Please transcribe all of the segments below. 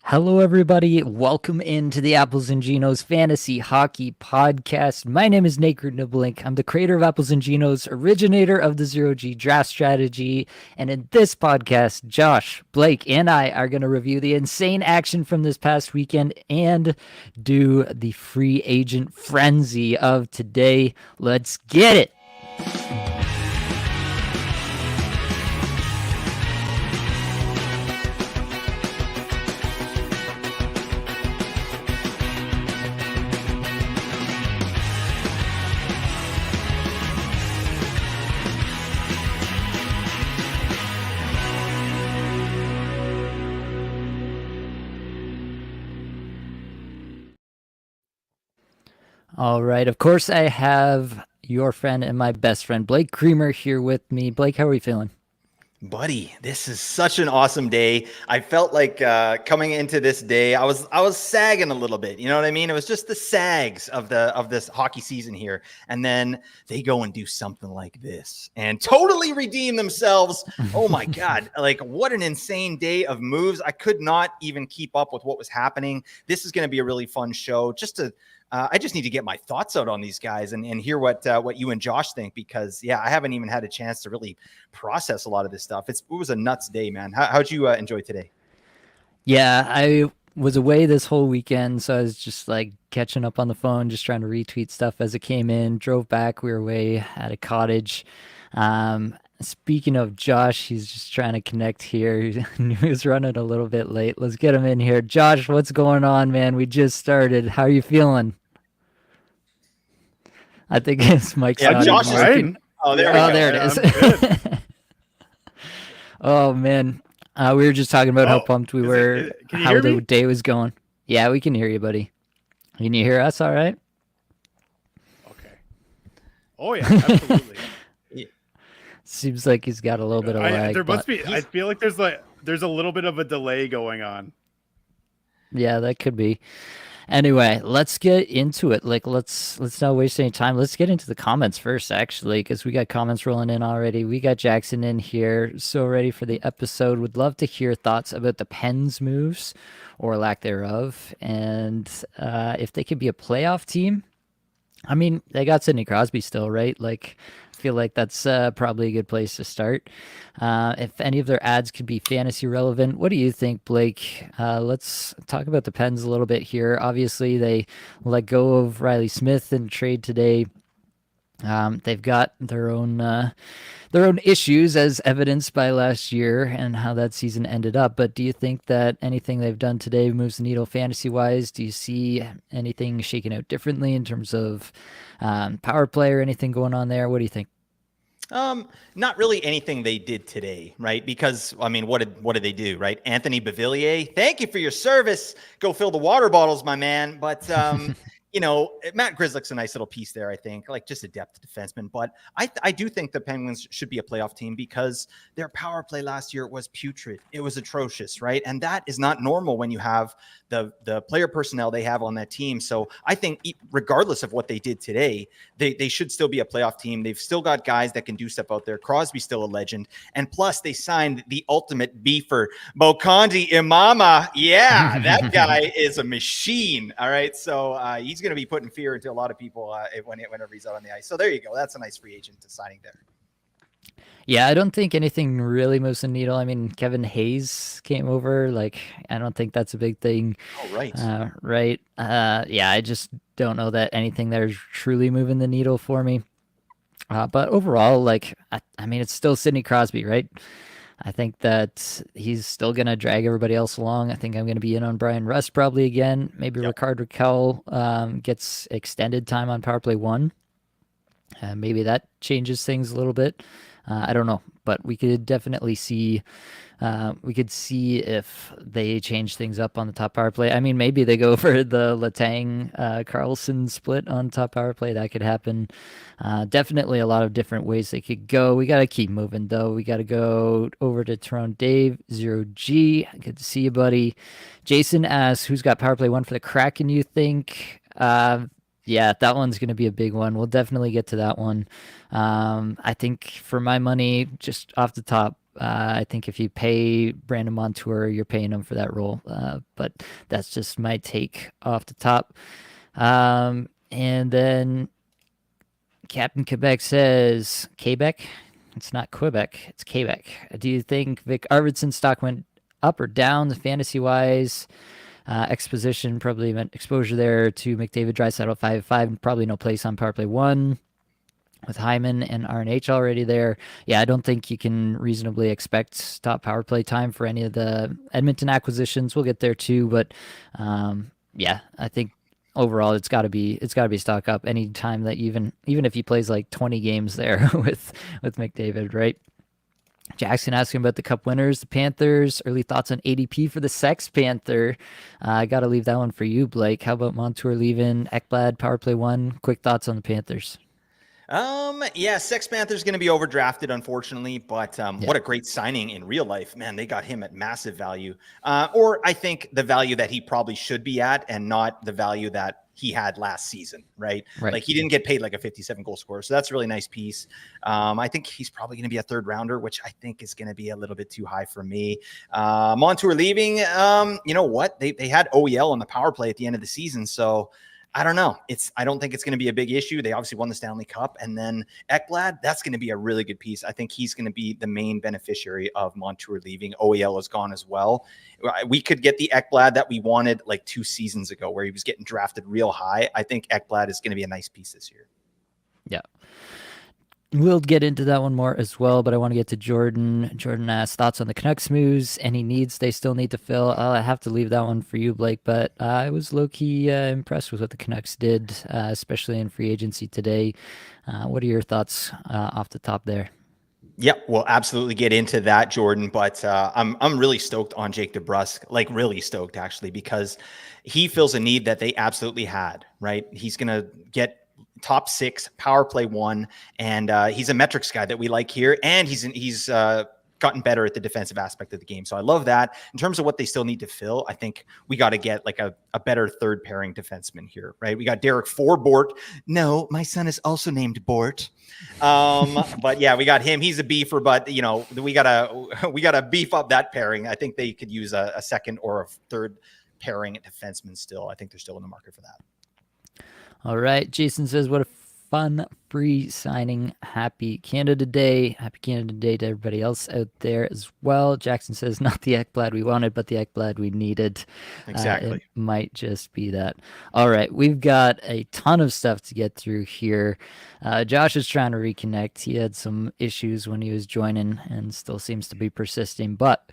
Hello, everybody. Welcome into the Apples and Genos Fantasy Hockey Podcast. My name is Nate Grudniblink. I'm the creator of Apples and Genos, originator of the Zero G draft strategy. And in this podcast, Josh, Blake, and I are going to review the insane action from this past weekend and do the free agent frenzy of today. Let's get it. All right. Of course, I have your friend and my best friend, Blake Creamer, here with me. Blake, how are we feeling? Buddy, this is such an awesome day. I felt like coming into this day, I was sagging a little bit. You know what I mean? It was just the sags of this hockey season here, and then they go and do something like this and totally redeem themselves. Oh my God! Like, what an insane day of moves! I could not even keep up with what was happening. This is going to be a really fun show. I just need to get my thoughts out on these guys and hear what you and Josh think, because I haven't even had a chance to really process a lot of this stuff. It was a nuts day, man. How'd you enjoy today? Yeah, I was away this whole weekend, so I was just like catching up on the phone, just trying to retweet stuff as it came in. Drove back, we were away at a cottage. Speaking of Josh, he's just trying to connect here. He was running a little bit late. Let's get him in here. Josh, what's going on, man? We just started. How are you feeling? I think his mic's not Josh even is working. Oh, there we go. There it is. Oh man, we were just talking about how pumped we were, how the day was going. Yeah, we can hear you, buddy. Can you hear us all right? Okay. Oh yeah, absolutely. Seems like he's got a little bit of lag. There must be. I feel like there's a little bit of a delay going on. Yeah, that could be. Anyway, let's get into it. Like, let's not waste any time. Let's get into the comments first, actually, because we got comments rolling in already. We got Jackson in here, so ready for the episode. Would love to hear thoughts about the Pens moves or lack thereof, and if they could be a playoff team. I mean, they got Sidney Crosby still, right? Like, I feel like that's probably a good place to start. If any of their ads could be fantasy relevant, what do you think, Blake? Let's talk about the Pens a little bit here. Obviously, they let go of Riley Smith in trade today. They've got their own issues, as evidenced by last year and how that season ended up. But do you think that anything they've done today moves the needle fantasy-wise? Do you see anything shaking out differently in terms of power play or anything going on there? What do you think? Not really anything they did today, right? Because I mean, what did they do, right? Anthony Beauvillier, thank you for your service. Go fill the water bottles, my man. But Matt Grzelcyk's a nice little piece there, I think, like just a depth defenseman. But I do think the Penguins should be a playoff team because their power play last year was putrid. It was atrocious, right? And that is not normal when you have the player personnel they have on that team. So I think regardless of what they did today, they should still be a playoff team. They've still got guys that can do stuff out there. Crosby's still a legend. And plus they signed the ultimate beefer, Bokonji Imama. Yeah, that guy is a machine. All right. So he's going to be putting fear into a lot of people whenever he's out on the ice. So there you go. That's a nice free agent signing there. Yeah, I don't think anything really moves the needle. I mean, Kevin Hayes came over. Like, I don't think that's a big thing. Oh, right. Right. Yeah, I just don't know that anything there is truly moving the needle for me. But overall, like, I mean, it's still Sidney Crosby, right? I think that he's still going to drag everybody else along. I think I'm going to be in on Brian Rust probably again. Maybe Rickard Rakell gets extended time on power play 1. Maybe that changes things a little bit. I don't know, but we could definitely see. We could see if they change things up on the top power play. I mean, maybe they go for the Letang Carlson split on top power play. That could happen. Definitely a lot of different ways they could go. We got to keep moving, though. We got to go over to Toronto Dave, 0G. Good to see you, buddy. Jason asks, who's got power play 1 for the Kraken, you think? Yeah, that one's going to be a big one. We'll definitely get to that one. I think for my money, just off the top, I think if you pay Brandon Montour, you're paying him for that role. But that's just my take off the top. And then Captain Quebec says, Quebec? It's not Quebec, it's Quebec. Do you think Vic Arvidsson's stock went up or down fantasy wise? Exposition probably meant exposure there to McDavid, Draisaitl 5-5, and probably no place on power play 1 with Hyman and RNH already there. Yeah, I don't think you can reasonably expect top power play time for any of the Edmonton acquisitions. We'll get there too, but yeah, I think overall it's got to be stock up anytime that even if he plays like 20 games there with McDavid, right? Jackson asking about the Cup winners, the Panthers. Early thoughts on ADP for the Sex Panther. I got to leave that one for you, Blake. How about Montour leaving, Ekblad, power play 1? Quick thoughts on the Panthers. Yeah, Sex Panther's going to be overdrafted, unfortunately, but what a great signing in real life. Man, they got him at massive value. Or I think the value that he probably should be at and not the value that he had last season, right? Like he didn't get paid like a 57 goal scorer. So that's a really nice piece. I think he's probably going to be a third rounder, which I think is going to be a little bit too high for me. Montour leaving, you know what? They had OEL on the power play at the end of the season. So I don't know. I don't think it's going to be a big issue. They obviously won the Stanley Cup. And then Ekblad, that's going to be a really good piece. I think he's going to be the main beneficiary of Montour leaving. OEL is gone as well. We could get the Ekblad that we wanted like 2 seasons ago where he was getting drafted real high. I think Ekblad is going to be a nice piece this year. Yeah. We'll get into that one more as well, but I want to get to Jordan. Jordan asks thoughts on the Canucks moves, any needs they still need to fill. I have to leave that one for you, Blake, but I was low-key impressed with what the Canucks did, especially in free agency today. What are your thoughts off the top there? Yeah, we'll absolutely get into that, Jordan. But I'm really stoked on Jake DeBrusk, like really stoked actually, because he fills a need that they absolutely had, right? He's going to get top 6 power play 1, and he's a metrics guy that we like here, and he's gotten better at the defensive aspect of the game. So I love that. In terms of what they still need to fill, I think we got to get like a better third pairing defenseman here, right? We got Derek Forbort. No, my son is also named Bort. But yeah, we got him. He's a beefer, but you know, we gotta beef up that pairing. I think they could use a second or a third pairing defenseman still. I think they're still in the market for that. All right. Jason says, what a fun free signing. Happy Canada Day. Happy Canada Day to everybody else out there as well. Jackson says, not the Ekblad we wanted, but the Ekblad we needed. Exactly. It might just be that. All right. We've got a ton of stuff to get through here. Josh is trying to reconnect. He had some issues when he was joining and still seems to be persisting, but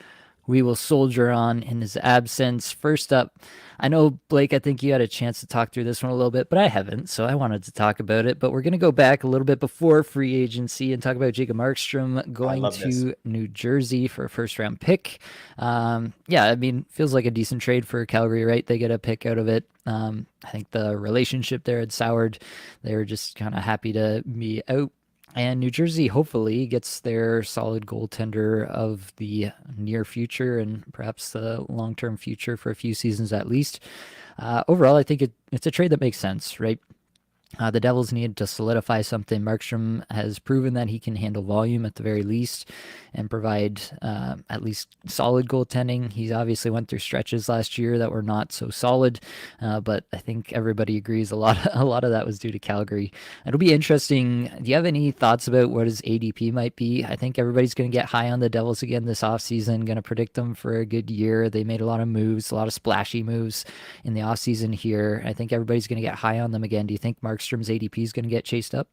we will soldier on in his absence. First up, I know, Blake, I think you had a chance to talk through this one a little bit, but I haven't, so I wanted to talk about it. But we're going to go back a little bit before free agency and talk about Jacob Markstrom going to New Jersey for a first-round pick. Yeah, I mean, feels like a decent trade for Calgary, right? They get a pick out of it. I think the relationship there had soured. They were just kind of happy to be out. And New Jersey hopefully gets their solid goaltender of the near future and perhaps the long-term future for a few seasons at least. Overall, I think it's a trade that makes sense, right? The Devils need to solidify something. Markstrom has proven that he can handle volume at the very least and provide at least solid goaltending. He obviously went through stretches last year that were not so solid, but I think everybody agrees a lot of that was due to Calgary. It'll be interesting. Do you have any thoughts about what his ADP might be? I think everybody's going to get high on the Devils again this offseason, going to predict them for a good year. They made a lot of moves, a lot of splashy moves in the offseason here. I think everybody's going to get high on them again. Do you think Markstrom's ADP is going to get chased up?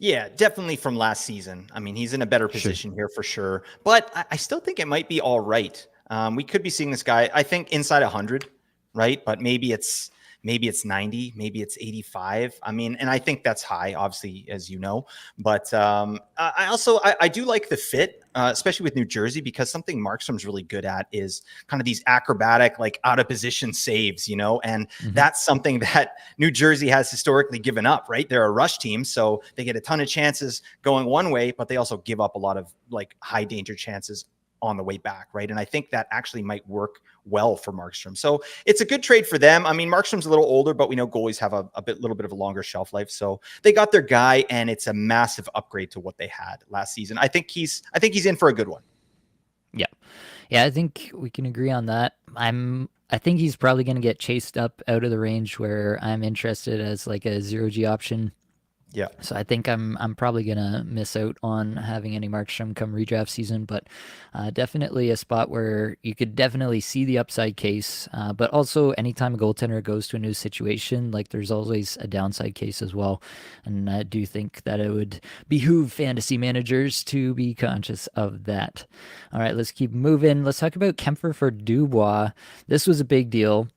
Yeah, definitely from last season. I mean, he's in a better position here for sure, but I still think it might be all right. We could be seeing this guy, I think, inside 100, right? But maybe it's 90, maybe it's 85. I mean, and I think that's high, obviously, as you know. But I do like the fit, especially with New Jersey, because something Markstrom's really good at is kind of these acrobatic, like out of position saves, you know, and that's something that New Jersey has historically given up, right? They're a rush team, so they get a ton of chances going one way, but they also give up a lot of like high danger chances on the way back, right? And I think that actually might work well for Markstrom. So it's a good trade for them. I mean, Markstrom's a little older, but we know goalies have a little bit of a longer shelf life. So they got their guy, and it's a massive upgrade to what they had last season. I think he's in for a good one. Yeah. Yeah, I think we can agree on that. I think he's probably going to get chased up out of the range where I'm interested as like a zero G option. Yeah. So I think I'm probably gonna miss out on having any Markstrom come redraft season, but definitely a spot where you could definitely see the upside case. But also, anytime a goaltender goes to a new situation, like there's always a downside case as well. And I do think that it would behoove fantasy managers to be conscious of that. All right, let's keep moving. Let's talk about Kemper for Dubois. This was a big deal,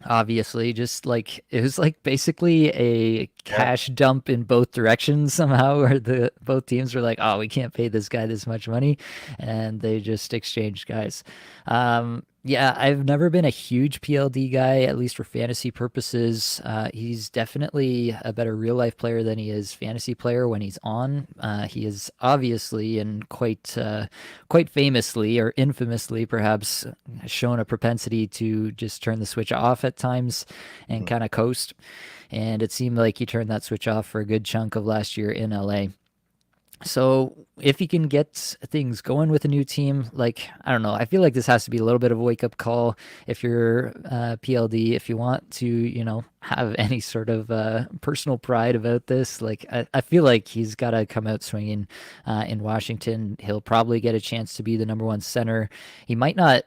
obviously. Just like it was like basically a Yeah. cash dump in both directions somehow, where the both teams were like, oh, we can't pay this guy this much money, and they just exchanged guys. Yeah, I've never been a huge PLD guy, at least for fantasy purposes. He's definitely a better real life player than he is fantasy player when he's on. He is obviously and quite famously or infamously perhaps shown a propensity to just turn the switch off at times and kind of coast. And it seemed like he turned that switch off for a good chunk of last year in LA. So if he can get things going with a new team, like, I don't know, I feel like this has to be a little bit of a wake up call if you're PLD, if you want to, have any sort of personal pride about this. Like, I feel like he's got to come out swinging in Washington. He'll probably get a chance to be the number one center. He might not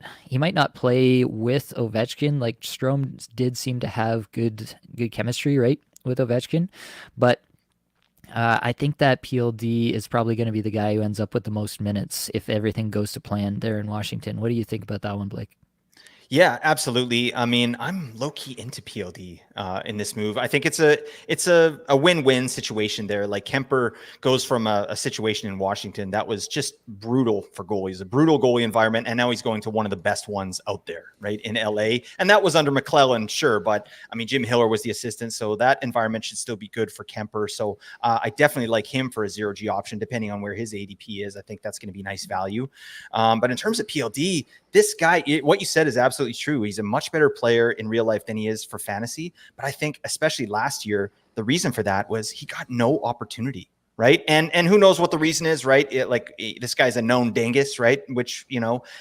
play with Ovechkin. Like, Strome did seem to have good chemistry, right, with Ovechkin, but I think that PLD is probably going to be the guy who ends up with the most minutes if everything goes to plan there in Washington. What do you think about that one, Blake? Yeah, absolutely. I mean, I'm low key into PLD in this move. I think it's a win-win situation there. Like Kemper goes from a situation in Washington that was just brutal for goalies, a brutal goalie environment, and now he's going to one of the best ones out there, right, in LA. And that was under McClellan, sure, but I mean, Jim Hiller was the assistant, so that environment should still be good for Kemper. So I definitely like him for a zero G option, depending on where his ADP is. I think that's going to be nice value. But in terms of PLD, this guy, what you said is absolutely true. He's a much better player in real life than he is for fantasy. But I think especially last year, the reason for that was he got no opportunity, right? And who knows what the reason is, right? This guy's a known dingus, right? Which,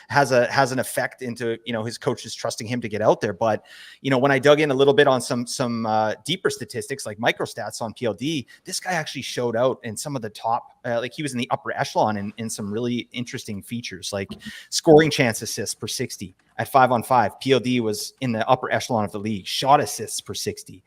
has an effect into, his coaches trusting him to get out there. But, when I dug in a little bit on some deeper statistics like microstats on PLD, this guy actually showed out in some of the top, like he was in the upper echelon in some really interesting features, like scoring chance assists per 60 at 5-on-5. PLD was in the upper echelon of the league. Shot assists per 60.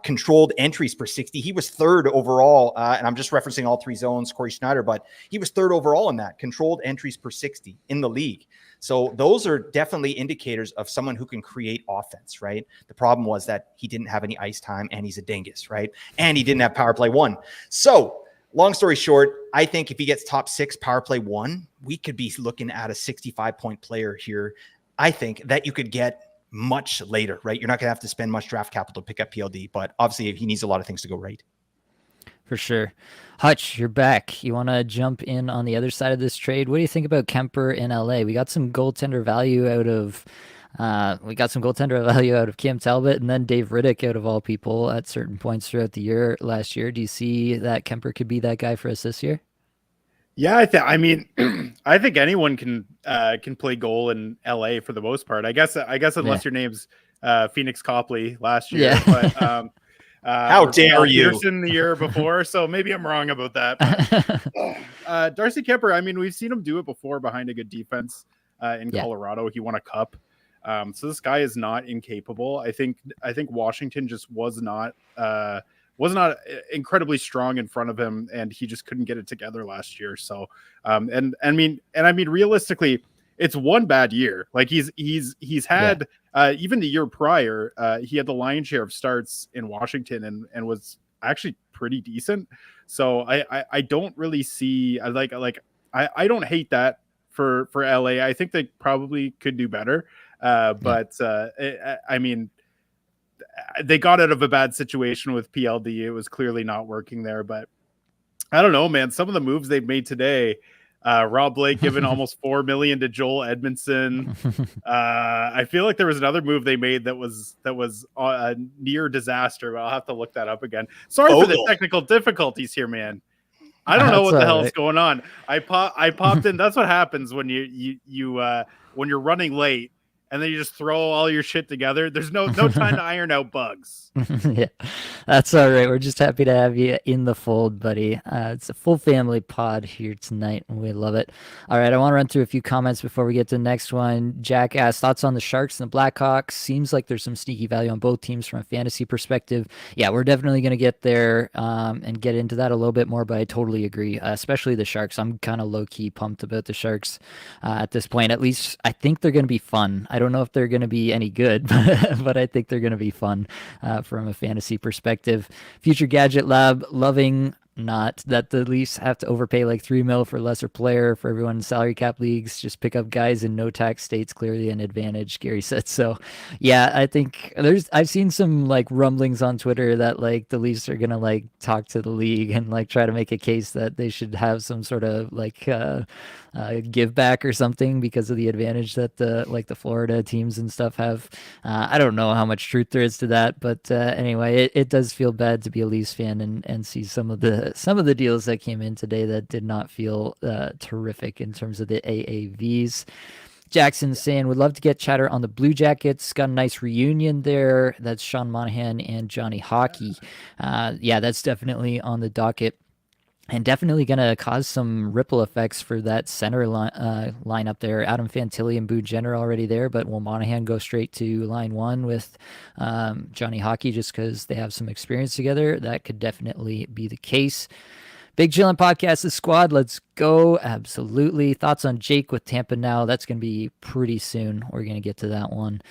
Controlled entries per 60. He was third overall, and I'm just referencing all three zones, Corey Schneider, but he was third overall in that. Controlled entries per 60 in the league. So those are definitely indicators of someone who can create offense, right? The problem was that he didn't have any ice time, and he's a dingus, right? And he didn't have power play one. So long story short, I think if he gets top 6 power play one, we could be looking at a 65-point player here. I think that you could get much later, right? You're not going to have to spend much draft capital to pick up PLD, but obviously he needs a lot of things to go right. For sure. Hutch, you're back. You want to jump in on the other side of this trade? What do you think about Kemper in LA? We got some goaltender value out of Cam Talbot and then Dave Riddick out of all people at certain points throughout the year last year. Do you see that Kemper could be that guy for us this year? Yeah, I mean, I think anyone can play goal in LA for the most part. I guess unless your name's Phoenix Copley last year, Yeah. but how dare you? Peterson the year before, so maybe I'm wrong about that. But, Darcy Kemper, I mean, we've seen him do it before behind a good defense in Colorado. He won a cup, so this guy is not incapable. I think Washington just was not incredibly strong in front of him, and he just couldn't get it together last year. So, and I mean, realistically, it's one bad year. Like he's had even the year prior, he had the lion's share of starts in Washington and was actually pretty decent. So I don't really see I don't hate that for LA. I think they probably could do better. But I mean, they got out of a bad situation with PLD. It was clearly not working there, but I don't know, man. Some of the moves they've made today, Rob Blake giving almost $4 million to Joel Edmondson. I feel like there was another move they made that was a near disaster, but I'll have to look that up again. Sorry for the technical difficulties here, man. I don't know That's what the all hell's right. going on. I popped in. That's what happens when when you're running late and then you just throw all your shit together. There's no time to iron out bugs. Yeah, that's all right. We're just happy to have you in the fold, buddy. It's a full family pod here tonight, and we love it. All right, I want to run through a few comments before we get to the next one. Jack asked thoughts on the Sharks and the Blackhawks. Seems like there's some sneaky value on both teams from a fantasy perspective. Yeah, we're definitely going to get there and get into that a little bit more, but I totally agree, especially the Sharks. I'm kind of low key pumped about the Sharks at this point. At least I think they're going to be fun. I don't know if they're going to be any good, but I think they're going to be fun. From a fantasy perspective. Future Gadget Lab, loving not that the Leafs have to overpay like $3 million for lesser player for everyone in salary cap leagues. Just pick up guys in no tax states, clearly an advantage, Gary said. So yeah, I think I've seen some like rumblings on Twitter that like the Leafs are gonna like talk to the league and like try to make a case that they should have some sort of like give back or something because of the advantage that the Florida teams and stuff have. I don't know how much truth there is to that, but anyway, it does feel bad to be a Leafs fan and see some of the deals that came in today that did not feel terrific in terms of the AAVs. Jackson saying, would love to get chatter on the Blue Jackets. Got a nice reunion there. That's Sean Monahan and Johnny Hockey. Yeah, that's definitely on the docket. And definitely going to cause some ripple effects for that center lineup there. Adam Fantilli and Boone Jenner already there, but will Monahan go straight to line one with Johnny Hockey just because they have some experience together? That could definitely be the case. Big Chillin' Podcast, the squad. Let's go. Absolutely. Thoughts on Jake with Tampa now? That's going to be pretty soon. We're going to get to that one.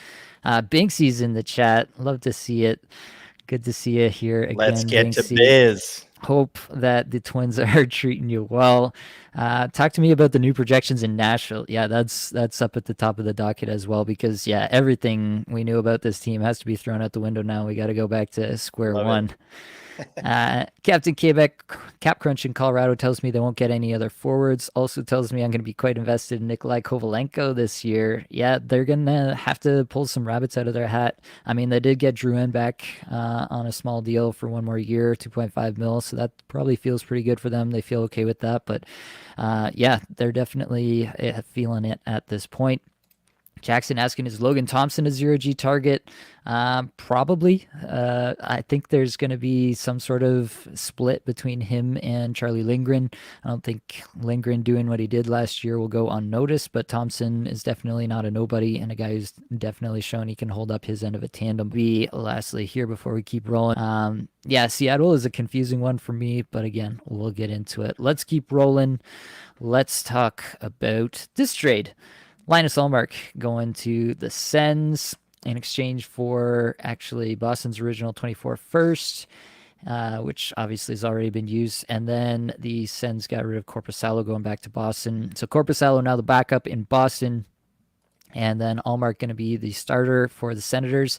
Binksy's in the chat. Love to see it. Good to see you here again. Let's get Binksy. to biz. Hope that the Twins are treating you well. Talk to me about the new projections in Nashville. Yeah, that's up at the top of the docket as well because, yeah, everything we knew about this team has to be thrown out the window now. We got to go back to square one. Captain Quebec Cap Crunch in Colorado tells me they won't get any other forwards. Also tells me I'm going to be quite invested in Nikolai Kovalenko this year. Yeah, they're going to have to pull some rabbits out of their hat. I mean, they did get Drouin back on a small deal for one more year, 2.5 mil. So that probably feels pretty good for them. They feel okay with that. But yeah, they're definitely feeling it at this point. Jackson asking, is Logan Thompson a 0G target? Probably. I think there's going to be some sort of split between him and Charlie Lindgren. I don't think Lindgren doing what he did last year will go unnoticed, but Thompson is definitely not a nobody and a guy who's definitely shown he can hold up his end of a tandem. Lastly here before we keep rolling. Yeah, Seattle is a confusing one for me, but again, we'll get into it. Let's keep rolling. Let's talk about this trade. Linus Ullmark going to the Sens in exchange for actually Boston's original 24 first, which obviously has already been used. And then the Sens got rid of Korpisalo going back to Boston. So Korpisalo now the backup in Boston. And then Ullmark going to be the starter for the Senators.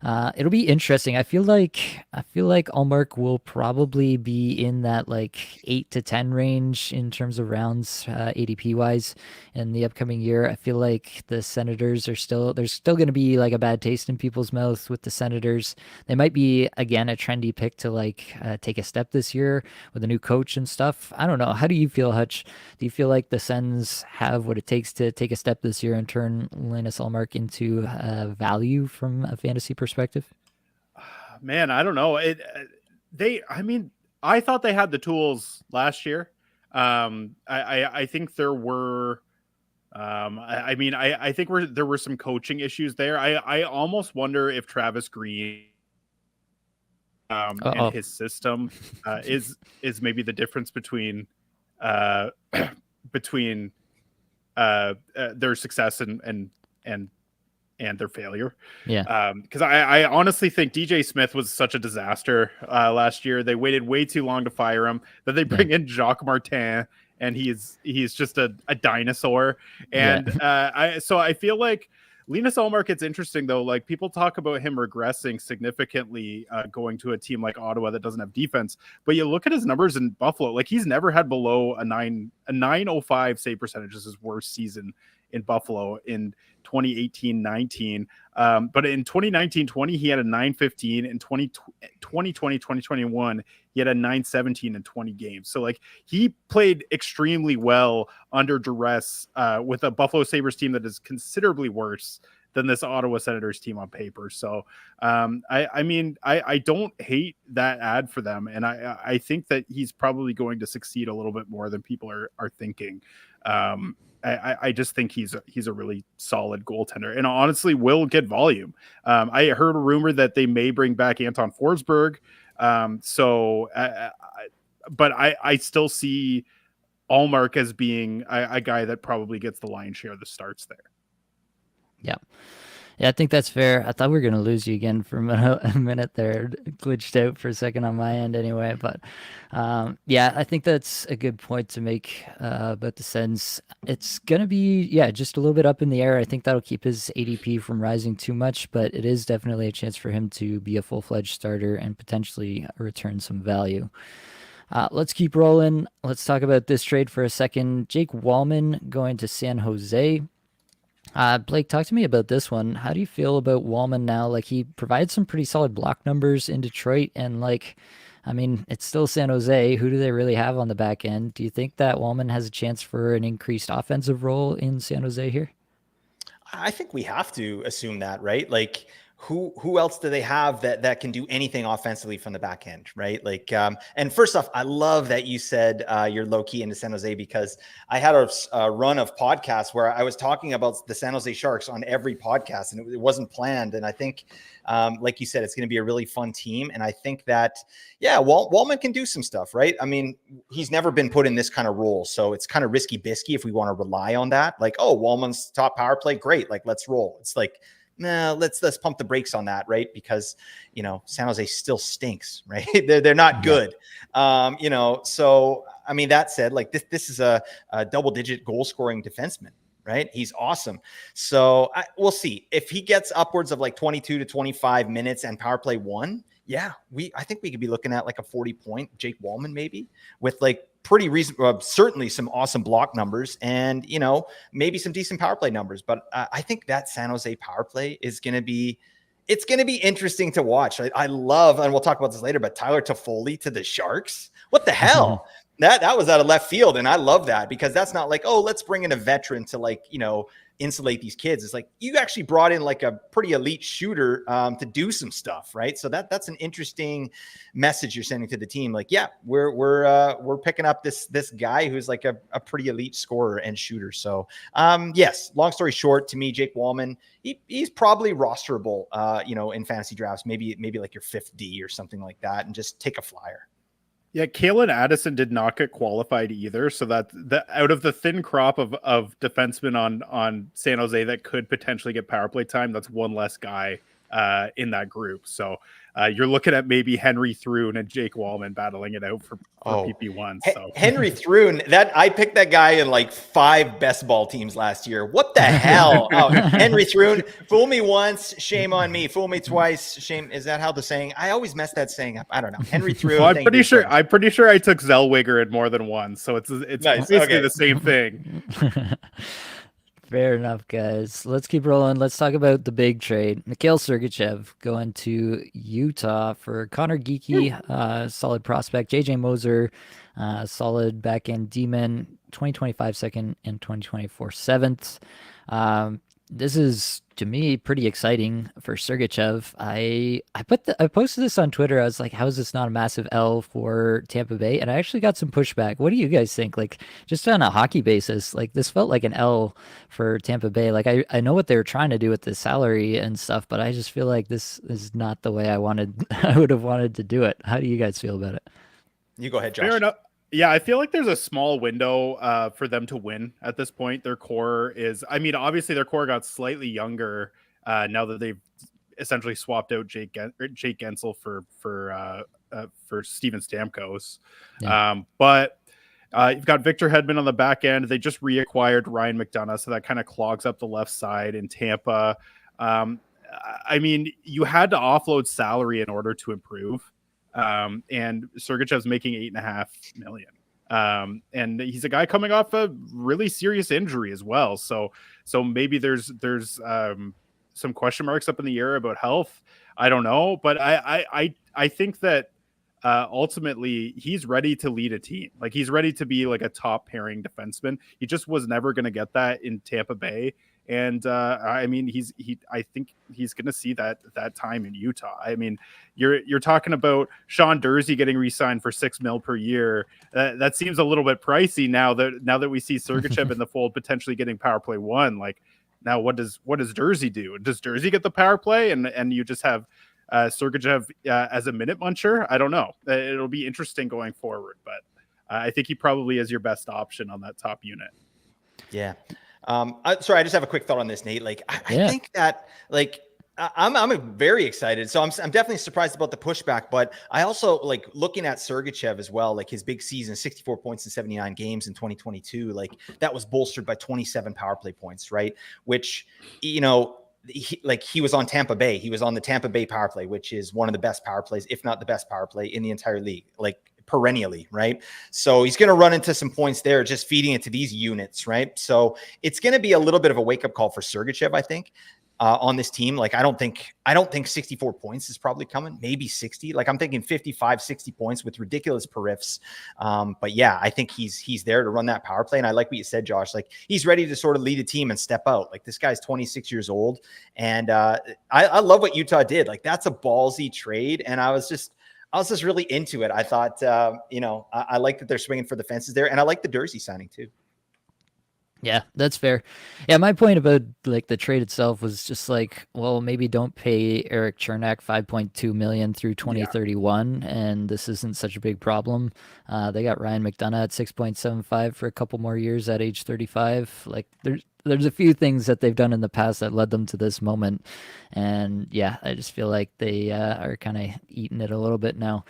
It'll be interesting. I feel like Ullmark will probably be in that like 8 to 10 range in terms of rounds ADP wise in the upcoming year. I feel like the Senators there's still going to be like a bad taste in people's mouths with the Senators. They might be again a trendy pick to like take a step this year with a new coach and stuff. I don't know. How do you feel, Hutch? Do you feel like the Sens have what it takes to take a step this year and turn Linus Ullmark into value from a fantasy perspective? Man, I don't know. I thought they had the tools last year. I think there were. I think there were some coaching issues there. I almost wonder if Travis Green and his system is maybe the difference between their success and their failure. Yeah. Because I honestly think DJ Smith was such a disaster last year. They waited way too long to fire him. Then they bring in Jacques Martin, and he's just a dinosaur. And so I feel like Linus Ullmark, it's interesting though. Like people talk about him regressing significantly, going to a team like Ottawa that doesn't have defense. But you look at his numbers in Buffalo, like he's never had below a 905 save percentage. Is his worst season in Buffalo in 2018-19. But in 2019-20, he had a 915. In 2020-2021, he had a 917 in 20 games. So like he played extremely well under duress with a Buffalo Sabres team that is considerably worse than this Ottawa Senators team on paper. So I mean, I don't hate that ad for them. And I think that he's probably going to succeed a little bit more than people are thinking. I just think he's a really solid goaltender, and honestly will get volume. I heard a rumor that they may bring back Anton Forsberg. But I still see Allmark as being a guy that probably gets the lion's share of the starts there. Yeah. Yeah, I think that's fair. I thought we were going to lose you again for a minute there. Glitched out for a second on my end anyway. But yeah, I think that's a good point to make about the Sens. It's going to be, yeah, just a little bit up in the air. I think that'll keep his ADP from rising too much, but it is definitely a chance for him to be a full-fledged starter and potentially return some value. Let's keep rolling. Let's talk about this trade for a second. Jake Wallman going to San Jose. Blake, talk to me about this one. How do you feel about Wallman now? Like, he provides some pretty solid block numbers in Detroit, and like, I mean, it's still San Jose. Who do they really have on the back end? Do you think that Wallman has a chance for an increased offensive role in San Jose here? I think we have to assume that, right? Like, who else do they have that can do anything offensively from the back end, right? Like, and first off, I love that you said you're low key into San Jose, because I had a run of podcasts where I was talking about the San Jose Sharks on every podcast, and it wasn't planned. And I think, like you said, it's going to be a really fun team. And I think that, yeah, Wallman can do some stuff, right? I mean, he's never been put in this kind of role, so it's kind of risky bisky if we want to rely on that. Like, oh, Wallman's top power play, great, like let's roll. It's like, no, let's pump the brakes on that, right? Because, you know, San Jose still stinks, right? They're not good. You know, so I mean, that said, like this is a double-digit goal-scoring defenseman, right? He's awesome. So we'll see if he gets upwards of like 22 to 25 minutes and power play one. Yeah, I think we could be looking at like a 40-point Jake Wallman, maybe, with like pretty reasonable, certainly some awesome block numbers, and, you know, maybe some decent power play numbers. But I think that San Jose power play is going to be, it's going to be interesting to watch. I love, and we'll talk about this later, but Tyler Toffoli to the Sharks. What the hell? That was out of left field. And I love that, because that's not like, oh, let's bring in a veteran to, like, you know, insulate these kids. It's like, you actually brought in like a pretty elite shooter to do some stuff, right? So that's an interesting message you're sending to the team. Like, yeah, we're picking up this guy who's like a pretty elite scorer and shooter. So yes, long story short, to me, Jake Wallman, he's probably rosterable, you know, in fantasy drafts, maybe like your 5th D or something like that, and just take a flyer. Yeah, Kalen Addison did not get qualified either. So that out of the thin crop of defensemen on San Jose that could potentially get power play time, that's one less guy in that group. So you're looking at maybe Henry Thrun and Jake Wallman battling it out for PP1. So Henry Thrun, I picked that guy in like 5 best ball teams last year. What the hell? Oh, Henry Thrun, fool me once, shame on me. Fool me twice, shame. Is that how the saying? I always mess that saying up. I don't know. Henry Thrun. Well, I'm pretty sure I took Zellweger in more than one, so it's nice. Basically the same thing. Fair enough, guys. Let's keep rolling. Let's talk about the big trade. Mikhail Sergachev going to Utah for Connor Geeky, solid prospect. JJ Moser, solid back-end D-man, 2025 second and 2024 seventh. This is, to me, pretty exciting for Sergachev. I posted this on Twitter. I was like, how is this not a massive L for Tampa Bay? And I actually got some pushback. What do you guys think? Like, just on a hockey basis, like, this felt like an L for Tampa Bay. Like, I know what they were trying to do with the salary and stuff, but I just feel like this is not the way I would have wanted to do it. How do you guys feel about it? You go ahead, Josh. Fair enough. Yeah, I feel like there's a small window for them to win at this point. Their core is, I mean, obviously their core got slightly younger now that they've essentially swapped out Jake Gensel for Steven Stamkos. Yeah. But you've got Victor Hedman on the back end. They just reacquired Ryan McDonough, so that kind of clogs up the left side in Tampa. I mean, you had to offload salary in order to improve. And Sergachev's making $8.5 million. And he's a guy coming off a really serious injury as well. So maybe there's some question marks up in the air about health. I don't know, but I think that ultimately he's ready to lead a team. Like he's ready to be like a top pairing defenseman. He just was never going to get that in Tampa Bay. And I mean, I think he's going to see that time in Utah. I mean, you're talking about Sean Durzi getting re-signed for $6 million per year. That seems a little bit pricey now that we see Sergachev in the fold, potentially getting power play one. Like now, what does Durzi do? Does Durzi get the power play, and you just have Sergachev as a minute muncher? I don't know. It'll be interesting going forward, but I think he probably is your best option on that top unit. Yeah. Sorry, I just have a quick thought on this, Nate. Like, I think that, like, I'm very excited. So I'm definitely surprised about the pushback, but I also like looking at Sergachev as well, like his big season, 64 points in 79 games in 2022. Like that was bolstered by 27 power play points, right? Which, you know, he was on Tampa Bay. He was on the Tampa Bay power play, which is one of the best power plays, if not the best power play in the entire league. Like, perennially, right? So he's going to run into some points there, just feeding it to these units, right? So it's going to be a little bit of a wake-up call for Sergachev, I think, on this team. Like, I don't think 64 points is probably coming, maybe 60. Like, I'm thinking 55, 60 points with ridiculous periffs. But yeah, I think he's there to run that power play. And I like what you said, Josh. Like, he's ready to sort of lead a team and step out. Like, this guy's 26 years old. And I love what Utah did. Like, that's a ballsy trade. And I was just really into it. I thought, I like that they're swinging for the fences there. And I like the Durzi signing too. Yeah, that's fair. Yeah, my point about like the trade itself was just like, well, maybe don't pay Eric Chernak $5.2 million through 2031, and this isn't such a big problem. They got Ryan McDonough at 6.75 for a couple more years at age 35. Like there's a few things that they've done in the past that led them to this moment, and yeah, I just feel like they are kind of eating it a little bit now.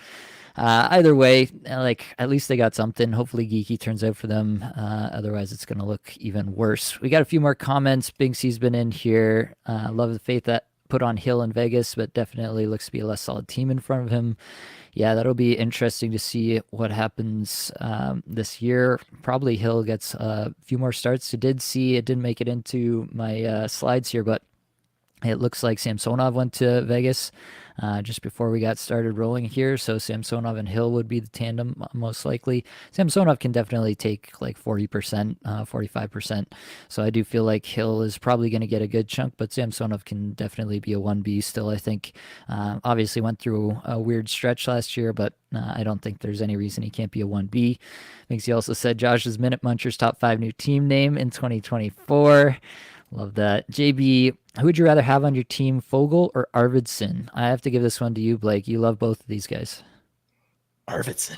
Either way, like at least they got something. Hopefully Geeky turns out for them. Otherwise it's going to look even worse. We got a few more comments. Binksy's been in here. Love the faith that put on Hill in Vegas, but definitely looks to be a less solid team in front of him. Yeah, that'll be interesting to see what happens this year. Probably Hill gets a few more starts. It didn't make it into my slides here, but it looks like Samsonov went to Vegas just before we got started rolling here. So Samsonov and Hill would be the tandem most likely. Samsonov can definitely take like 40%, 45%. So I do feel like Hill is probably going to get a good chunk, but Samsonov can definitely be a 1B still, I think. Obviously went through a weird stretch last year, but I don't think there's any reason he can't be a 1B. Thinks he also said Josh's Minute Munchers top 5 new team name in 2024. Love that. JB, who would you rather have on your team, Foegele or Arvidsson? I have to give this one to you, Blake. You love both of these guys. Arvidsson.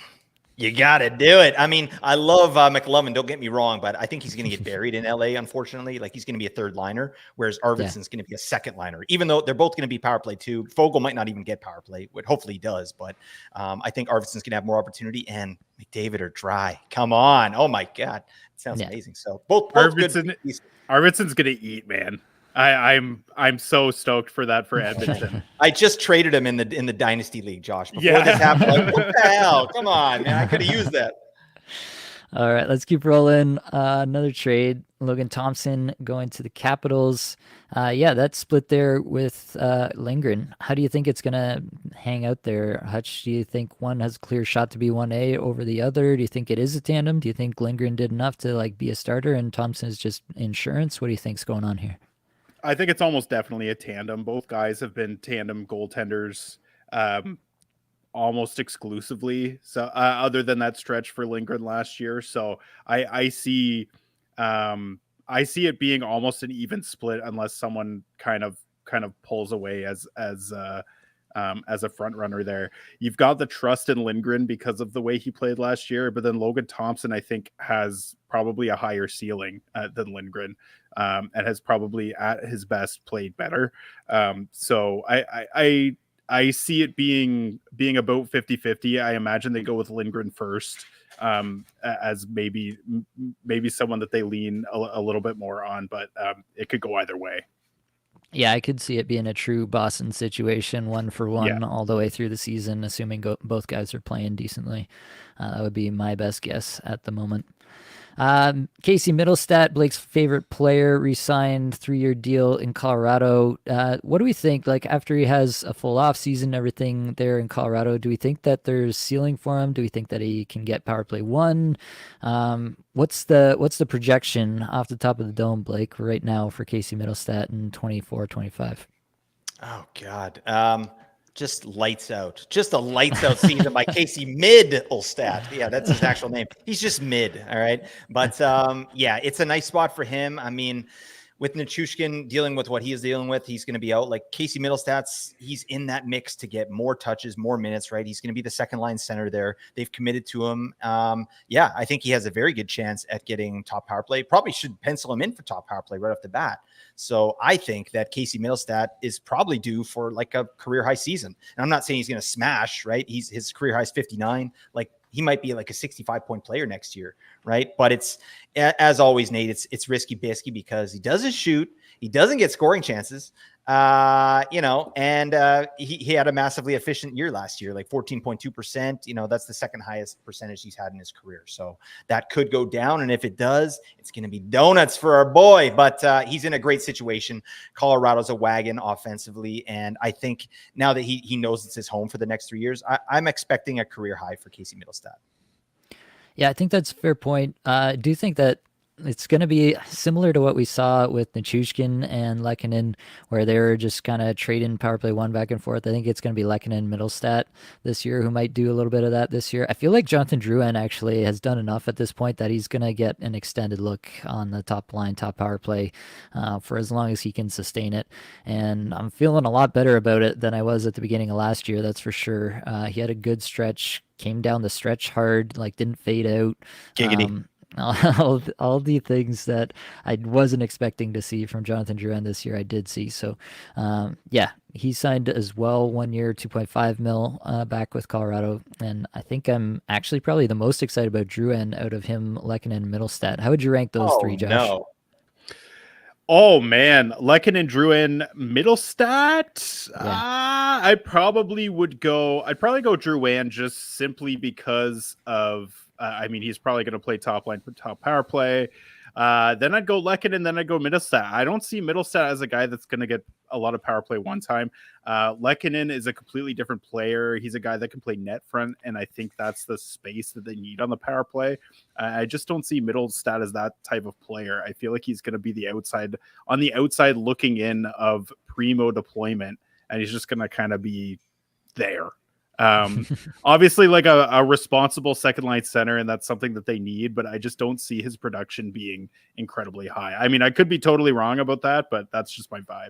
You got to do it. I mean, I love McLovin. Don't get me wrong, but I think he's going to get buried in LA, unfortunately. Like, he's going to be a third liner, whereas Arvidsson's going to be a second liner, even though they're both going to be power play too. Foegele might not even get power play, but hopefully he does. But I think Arvidsson's going to have more opportunity, and McDavid or Dry. Come on. Oh, my God. It sounds amazing. So both Arvidsson, good. Arvidsson's going to eat, man. I'm so stoked for that for Edmonton. I just traded him in the Dynasty League, Josh. Before this happened, like, what the hell? Come on, man. I could have used that. All right, let's keep rolling. Another trade. Logan Thompson going to the Capitals. Yeah, that split there with Lindgren. How do you think it's going to hang out there, Hutch? Do you think one has a clear shot to be 1A over the other? Do you think it is a tandem? Do you think Lindgren did enough to like be a starter and Thompson is just insurance? What do you think's going on here? I think it's almost definitely a tandem. Both guys have been tandem goaltenders almost exclusively. So other than that stretch for Lindgren last year. So I see it being almost an even split unless someone kind of pulls away as a front runner there. You've got the trust in Lindgren because of the way he played last year, but then Logan Thompson, I think, has probably a higher ceiling than Lindgren, and has probably at his best played better. So I see it being about 50-50. I imagine they go with Lindgren first, as maybe someone that they lean a little bit more on, but it could go either way. Yeah, I could see it being a true Boston situation, one for Yeah. one, all the way through the season, assuming both guys are playing decently. That would be my best guess at the moment. Casey Middlestat, Blake's favorite player, re-signed 3-year deal in Colorado. What do we think? Like after he has a full off season, everything there in Colorado, do we think that there's ceiling for him? Do we think that he can get power play one? What's the projection off the top of the dome, Blake, right now for Casey Middlestat in 24-25? Oh God. Just lights out. Just a lights out season by Casey Middlestat. Yeah, that's his actual name. He's just mid. All right. But yeah, it's a nice spot for him. I mean, with Nichushkin dealing with what he is dealing with, he's going to be out. Like Casey Middlestat's, he's in that mix to get more touches, more minutes, right? He's going to be the second line center there. They've committed to him. Yeah, I think he has a very good chance at getting top power play. Probably should pencil him in for top power play right off the bat. So I think that Casey Middlestat is probably due for like a career high season. And I'm not saying he's going to smash, right? His career high is 59. Like he might be like a 65-point player next year, right? But it's, as always, Nate, it's risky bisky because he doesn't shoot, he doesn't get scoring chances, and he had a massively efficient year last year, like 14.2%. That's the second highest percentage he's had in his career. So that could go down, and if it does, it's going to be donuts for our boy. But he's in a great situation. Colorado's a wagon offensively, and I think now that he knows it's his home for the next 3 years, I'm expecting a career high for Casey Middlestat. Yeah, I think that's a fair point. I do think that it's going to be similar to what we saw with Nichushkin and Lehkonen, where they were just kind of trading power play one back and forth. I think it's going to be Lehkonen Middlestat this year, who might do a little bit of that this year. I feel like Jonathan Drouin actually has done enough at this point that he's going to get an extended look on the top line, top power play for as long as he can sustain it. And I'm feeling a lot better about it than I was at the beginning of last year, that's for sure. He had a good stretch, came down the stretch hard, like didn't fade out. Giggity. All the things that I wasn't expecting to see from Jonathan Drouin this year, I did see. So, yeah, he signed as well 1 year, 2.5 mil back with Colorado. And I think I'm actually probably the most excited about Drouin out of him, Lehkonen, and Middlestat. How would you rank those three, Josh? No. Oh man, Lehkonen, Drouin, Middlestat. Yeah. I probably would go. I'd probably go Drouin just simply because of. I mean, he's probably going to play top line, top power play. Then I'd go Lehkonen, then I'd go Middlestat. I don't see Middlestat as a guy that's going to get a lot of power play one time. Lehkonen is a completely different player. He's a guy that can play net front, and I think that's the space that they need on the power play. I just don't see Middlestat as that type of player. I feel like he's going to be on the outside looking in of primo deployment, and he's just going to kind of be there. Obviously like a responsible second line center, and that's something that they need, but I just don't see his production being incredibly high. I mean, I could be totally wrong about that, but that's just my vibe.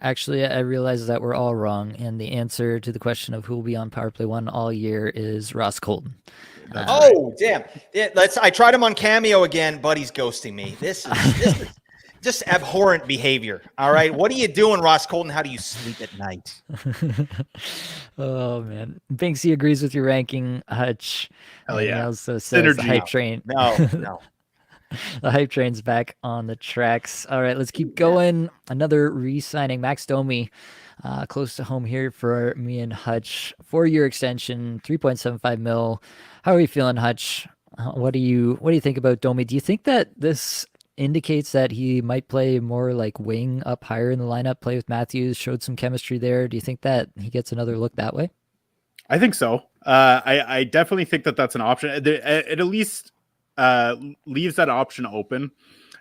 Actually, I realize that we're all wrong, and the answer to the question of who will be on power play one all year is Ross Colton. Damn. Yeah, I tried him on Cameo again, but he's ghosting me. This is just abhorrent behavior. All right. What are you doing, Ross Colton? How do you sleep at night? Oh man. Banksy agrees with your ranking, Hutch. Hell And yeah. He also says the Synergy. hype train. No. The hype train's back on the tracks. All right, let's keep going. Another re-signing, Max Domi, close to home here for me and Hutch. 4-year extension, 3.75 mil. How are you feeling, Hutch? What do you think about Domi? Do you think that this indicates that he might play more like wing up higher in the lineup, play with Matthews, showed some chemistry there? Do you think that he gets another look that way? I think so. I definitely think that that's an option. It at least leaves that option open.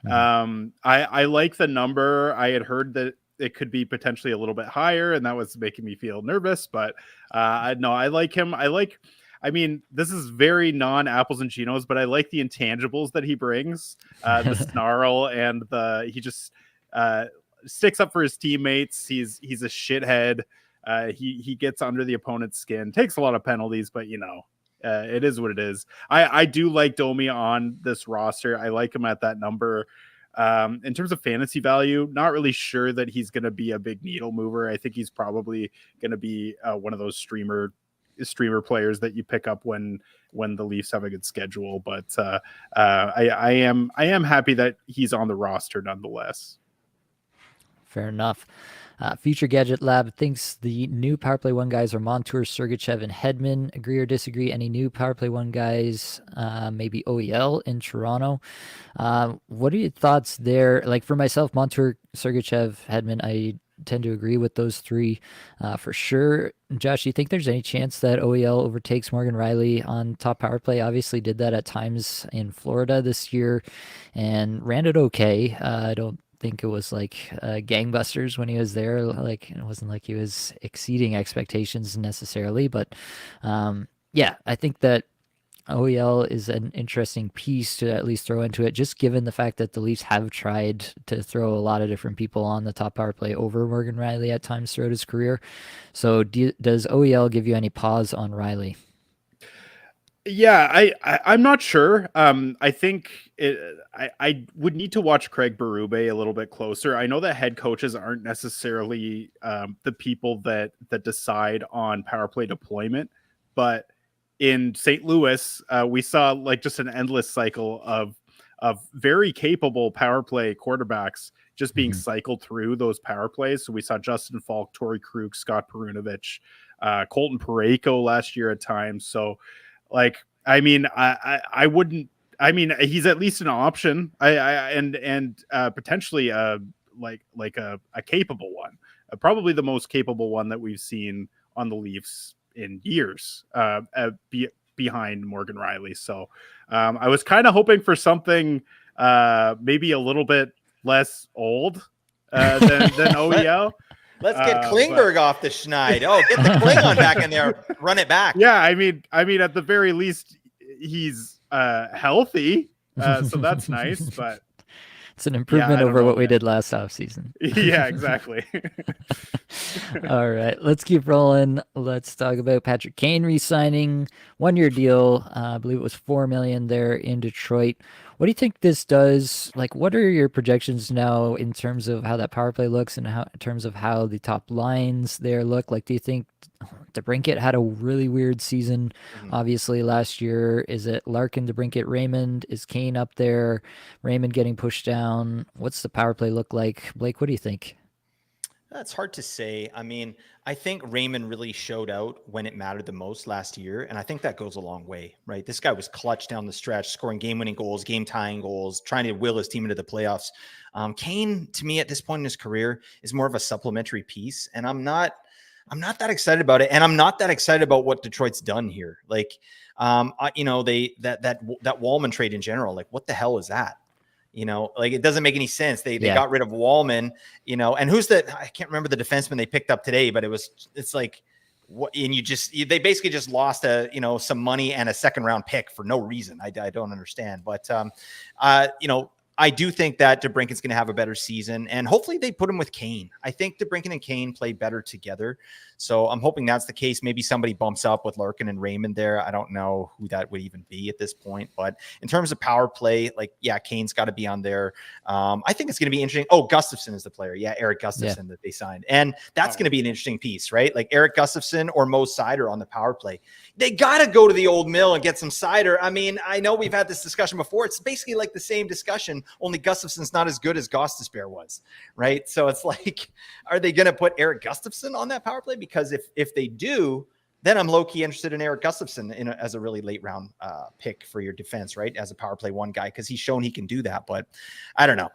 I like the number. I had heard that it could be potentially a little bit higher, and that was making me feel nervous, but no, I like him. I mean, this is very non-apples and chinos, but I like the intangibles that he brings, the snarl, and he just sticks up for his teammates. He's a shithead. He gets under the opponent's skin, takes a lot of penalties, but it is what it is. I do like Domi on this roster. I like him at that number. In terms of fantasy value, not really sure that he's going to be a big needle mover. I think he's probably going to be one of those streamer players that you pick up when the Leafs have a good schedule. But I am happy that he's on the roster nonetheless. fair enough. Future Gadget Lab thinks the new Power Play 1 guys are Montour, Sergachev, and Hedman. Agree or disagree? Any new Power Play 1 guys? Maybe OEL in Toronto. What are your thoughts there? Like for myself, Montour, Sergachev, Hedman, I tend to agree with those three for sure. Josh, do you think there's any chance that OEL overtakes Morgan Riley on top power play? Obviously did that at times in Florida this year and ran it okay. I don't think it was like gangbusters when he was there. Like it wasn't like he was exceeding expectations necessarily, but yeah, I think that OEL is an interesting piece to at least throw into it, just given the fact that the Leafs have tried to throw a lot of different people on the top power play over Morgan Riley at times throughout his career. So does OEL give you any pause on Riley? Yeah, I'm not sure. I think I would need to watch Craig Berube a little bit closer. I know that head coaches aren't necessarily the people that decide on power play deployment, but in St. Louis, we saw like just an endless cycle of very capable power play quarterbacks just being cycled through those power plays. So we saw Justin Falk, Torrey Krug, Scott Perunovich, Colton Parayko last year at times. So like, I mean, I wouldn't. I mean, he's at least an option. And potentially like a capable one, probably the most capable one that we've seen on the Leafs in years, behind Morgan Riley. So I was kind of hoping for something maybe a little bit less old than OEL. Let's get Klingberg off the schneid. Oh, get the Klingon back in there. Run it back. Yeah, I mean, at the very least, he's healthy, so that's nice. But it's an improvement over what we did last offseason. Yeah, exactly. All right, let's keep rolling. Let's talk about Patrick Kane re-signing, 1-year deal. I believe it was $4 million there in Detroit. What do you think this does? Like, what are your projections now in terms of how that power play looks and how in terms of how the top lines there look? Like, do you think DeBrincat had a really weird season? Obviously, last year, is it Larkin, DeBrincat, Raymond? Is Kane up there? Raymond getting pushed down? What's the power play look like? Blake, what do you think? That's hard to say. I mean, I think Raymond really showed out when it mattered the most last year. And I think that goes a long way, right? This guy was clutch down the stretch, scoring game-winning goals, game-tying goals, trying to will his team into the playoffs. Kane, to me, at this point in his career, is more of a supplementary piece. And I'm not that excited about it. And I'm not that excited about what Detroit's done here. Like, you know, that Wallman trade in general, like what the hell is that? You know, like it doesn't make any sense. They got rid of Wallman, you know, and I can't remember the defenseman they picked up today, but it's like, what, and they basically just lost some money and a second round pick for no reason. I don't understand, but, you know, I do think that DeBrincat's going to have a better season, and hopefully they put him with Kane. I think DeBrincat and Kane play better together, so I'm hoping that's the case. Maybe somebody bumps up with Larkin and Raymond there. I don't know who that would even be at this point, but in terms of power play, like, yeah, Kane's got to be on there. I think it's going to be interesting. Oh, Gustafsson is the player. Yeah, Eric Gustafsson that they signed, and that's going to be an interesting piece, right? Like Eric Gustafsson or Mo Seider on the power play. They got to go to the old mill and get some Seider. I mean, I know we've had this discussion before. It's basically like the same discussion, only Gustafsson's not as good as Gostisbehere was, right? So it's like, are they going to put Eric Gustafsson on that power play? Because if they do, then I'm low-key interested in Eric Gustafsson as a really late round pick for your defense, right? As a power play one guy, because he's shown he can do that. But I don't know.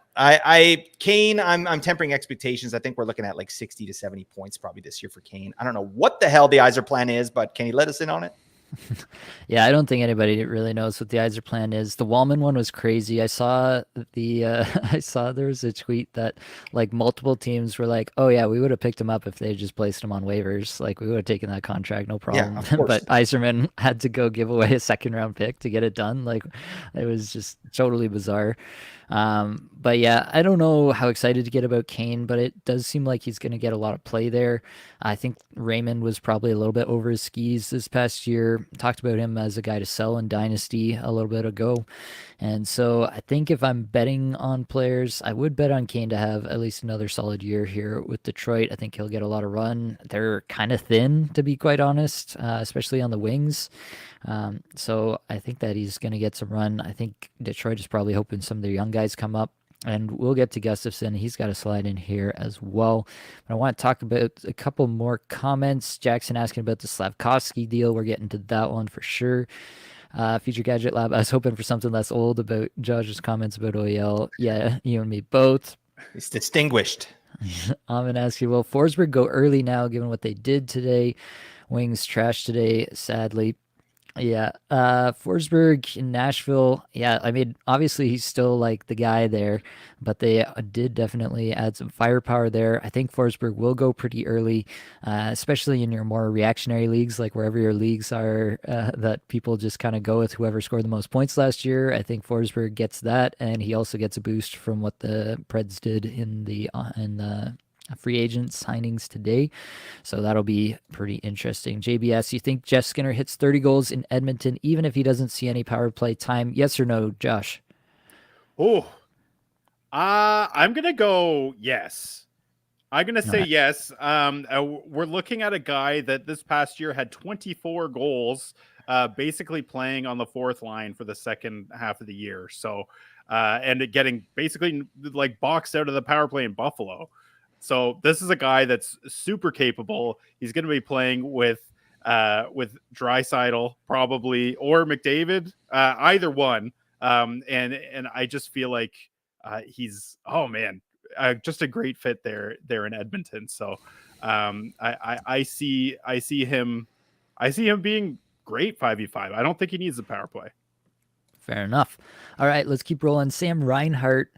Kane, I'm tempering expectations. I think we're looking at like 60 to 70 points probably this year for Kane. I don't know what the hell the Yzer plan is, but can you let us in on it? Yeah, I don't think anybody really knows what the Yzer plan is. The Wallman one was crazy. I saw there was a tweet that like multiple teams were like, "Oh yeah, we would have picked him up if they just placed him on waivers. Like we would have taken that contract, no problem." Yeah, of course. But Yzerman had to go give away a second round pick to get it done. Like it was just totally bizarre. But yeah, I don't know how excited to get about Kane, but it does seem like he's going to get a lot of play there. I think Raymond was probably a little bit over his skis this past year. Talked about him as a guy to sell in Dynasty a little bit ago. And so I think if I'm betting on players, I would bet on Kane to have at least another solid year here with Detroit. I think he'll get a lot of run. They're kind of thin, to be quite honest, especially on the wings. So I think that he's going to get some run. I think Detroit is probably hoping some of their young guys come up. And we'll get to Gustafson. He's got a slide in here as well. But I want to talk about a couple more comments. Jackson asking about the Slavkovsky deal. We're getting to that one for sure. Future Gadget Lab. I was hoping for something less old about Josh's comments about OEL. Yeah, you and me both. It's distinguished. I'm going to ask you, will Forsberg go early now given what they did today? Wings trash today, sadly. Yeah, Forsberg in Nashville. Yeah, I mean, obviously he's still like the guy there, but they did definitely add some firepower there. I think Forsberg will go pretty early, especially in your more reactionary leagues, like wherever your leagues are that people just kind of go with whoever scored the most points last year. I think Forsberg gets that, and he also gets a boost from what the Preds did in the free agent signings today. So that'll be pretty interesting. JBS, you think Jeff Skinner hits 30 goals in Edmonton, even if he doesn't see any power play time? Yes or no, Josh? I'm going to go yes. I'm going to say yes. We're looking at a guy that this past year had 24 goals, basically playing on the fourth line for the second half of the year. So, and getting basically like boxed out of the power play in Buffalo. So this is a guy that's super capable. He's going to be playing with Draisaitl probably, or McDavid, either one. And I just feel like he's just a great fit there in Edmonton. So I see him being great 5v5. I don't think he needs a power play. Fair enough. All right, let's keep rolling. Sam Reinhart,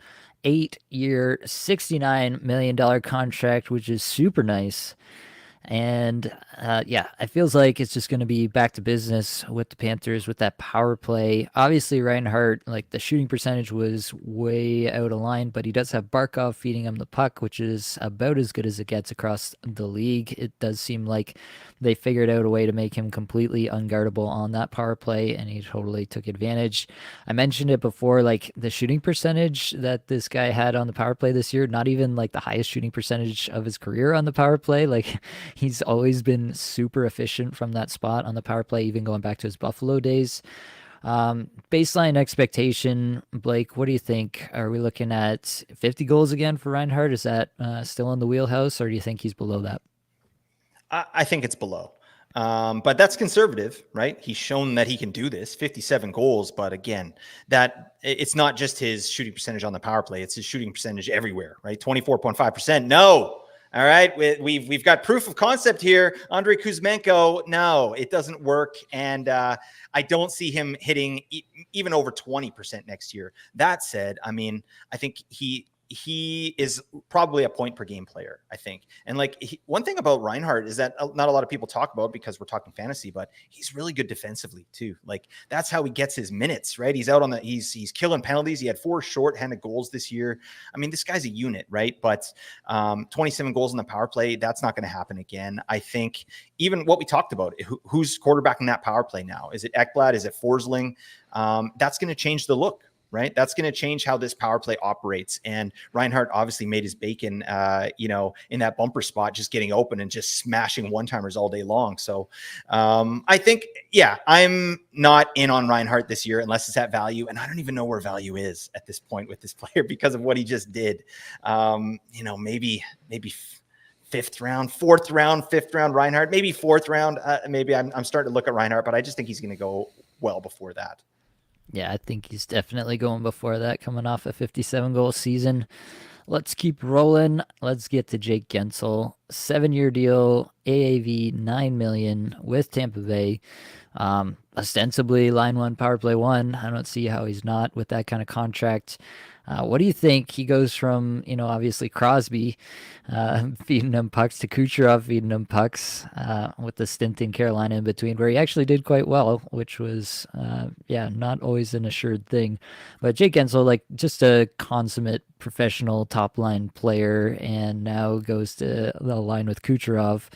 8-year, $69 million contract, which is super nice. And yeah, it feels like it's just going to be back to business with the Panthers with that power play. Obviously, Reinhart, like the shooting percentage was way out of line, but he does have Barkov feeding him the puck, which is about as good as it gets across the league. It does seem like they figured out a way to make him completely unguardable on that power play, and he totally took advantage. I mentioned it before, like the shooting percentage that this guy had on the power play this year, not even like the highest shooting percentage of his career on the power play. Like he's always been super efficient from that spot on the power play, even going back to his Buffalo days. Baseline expectation, Blake, what do you think? Are we looking at 50 goals again for Reinhart? Is that still in the wheelhouse, or do you think he's below that? I think it's below. But that's conservative, right? He's shown that he can do this, 57 goals. But again, that it's not just his shooting percentage on the power play. It's his shooting percentage everywhere, right? 24.5%. No. All right. We've got proof of concept here. Andrei Kuzmenko. No, it doesn't work. And I don't see him hitting even over 20% next year. That said, I mean, I think he is probably a point per game player, I think. And like one thing about Reinhart is that not a lot of people talk about because we're talking fantasy, but he's really good defensively too. Like that's how he gets his minutes, right? He's out on he's killing penalties. He had 4 short-handed goals this year. I mean, this guy's a unit, right? But 27 goals in the power play, that's not going to happen again. I think even what we talked about, who's quarterbacking that power play now? Is it Ekblad? Is it Forsling? That's going to change the look. Right. That's going to change how this power play operates. And Reinhart obviously made his bacon, in that bumper spot, just getting open and just smashing one-timers all day long. So I think, I'm not in on Reinhart this year unless it's at value. And I don't even know where value is at this point with this player because of what he just did. Maybe 5th round, 4th round, 5th round Reinhart, maybe 4th round. Maybe I'm starting to look at Reinhart, but I just think he's going to go well before that. Yeah, I think he's definitely going before that, coming off a 57-goal season. Let's keep rolling. Let's get to Jake Guentzel. 7-year deal, AAV $9 million with Tampa Bay. Ostensibly line 1, power play 1. I don't see how he's not with that kind of contract. What do you think? He goes from, obviously Crosby feeding him pucks to Kucherov feeding him pucks with the stint in Carolina in between, where he actually did quite well, which was, not always an assured thing. But Jake Guentzel, like just a consummate professional top line player, and now goes to the line with Kucherov,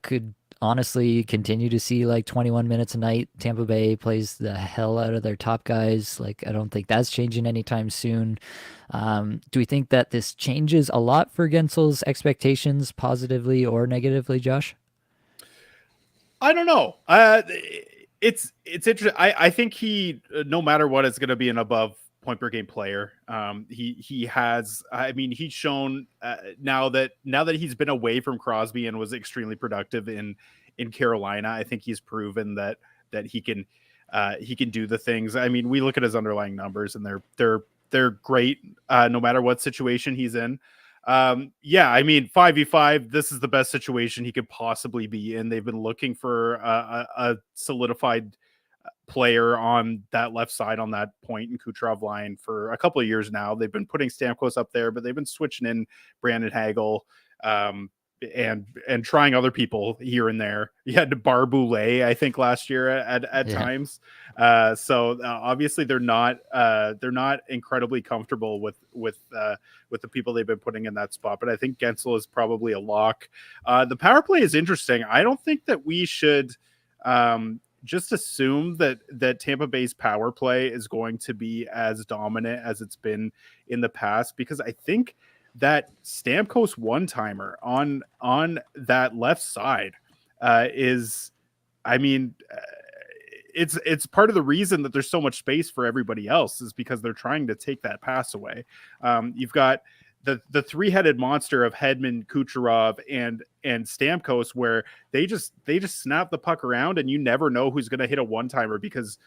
could honestly continue to see like 21 minutes a night. Tampa Bay plays the hell out of their top guys. Like, I don't think that's changing anytime soon. Do we think that this changes a lot for Guentzel's expectations, positively or negatively, Josh? I don't know. It's interesting. I think he, no matter what, is going to be an above point per game player. He has, I mean, he's shown now that he's been away from Crosby and was extremely productive in Carolina. I think he's proven that he can do the things. I mean, we look at his underlying numbers and they're great no matter what situation he's in. Yeah, I mean, 5v5, this is the best situation he could possibly be in. They've been looking for a solidified player on that left side on that point and Kucherov line for a couple of years now. They've been putting Stamkos up there, but they've been switching in Brandon Hagel and trying other people here and there. You had Barboulay, I think, last year at times. So obviously they're not incredibly comfortable with the people they've been putting in that spot. But I think Guentzel is probably a lock. The power play is interesting. I don't think that we should just assume that Tampa Bay's power play is going to be as dominant as it's been in the past, because I think that Stamkos one-timer on that left side is, I mean, it's part of the reason that there's so much space for everybody else, is because they're trying to take that pass away. You've got the three-headed monster of Hedman, Kucherov, and Stamkos, where they just snap the puck around and you never know who's going to hit a one-timer, because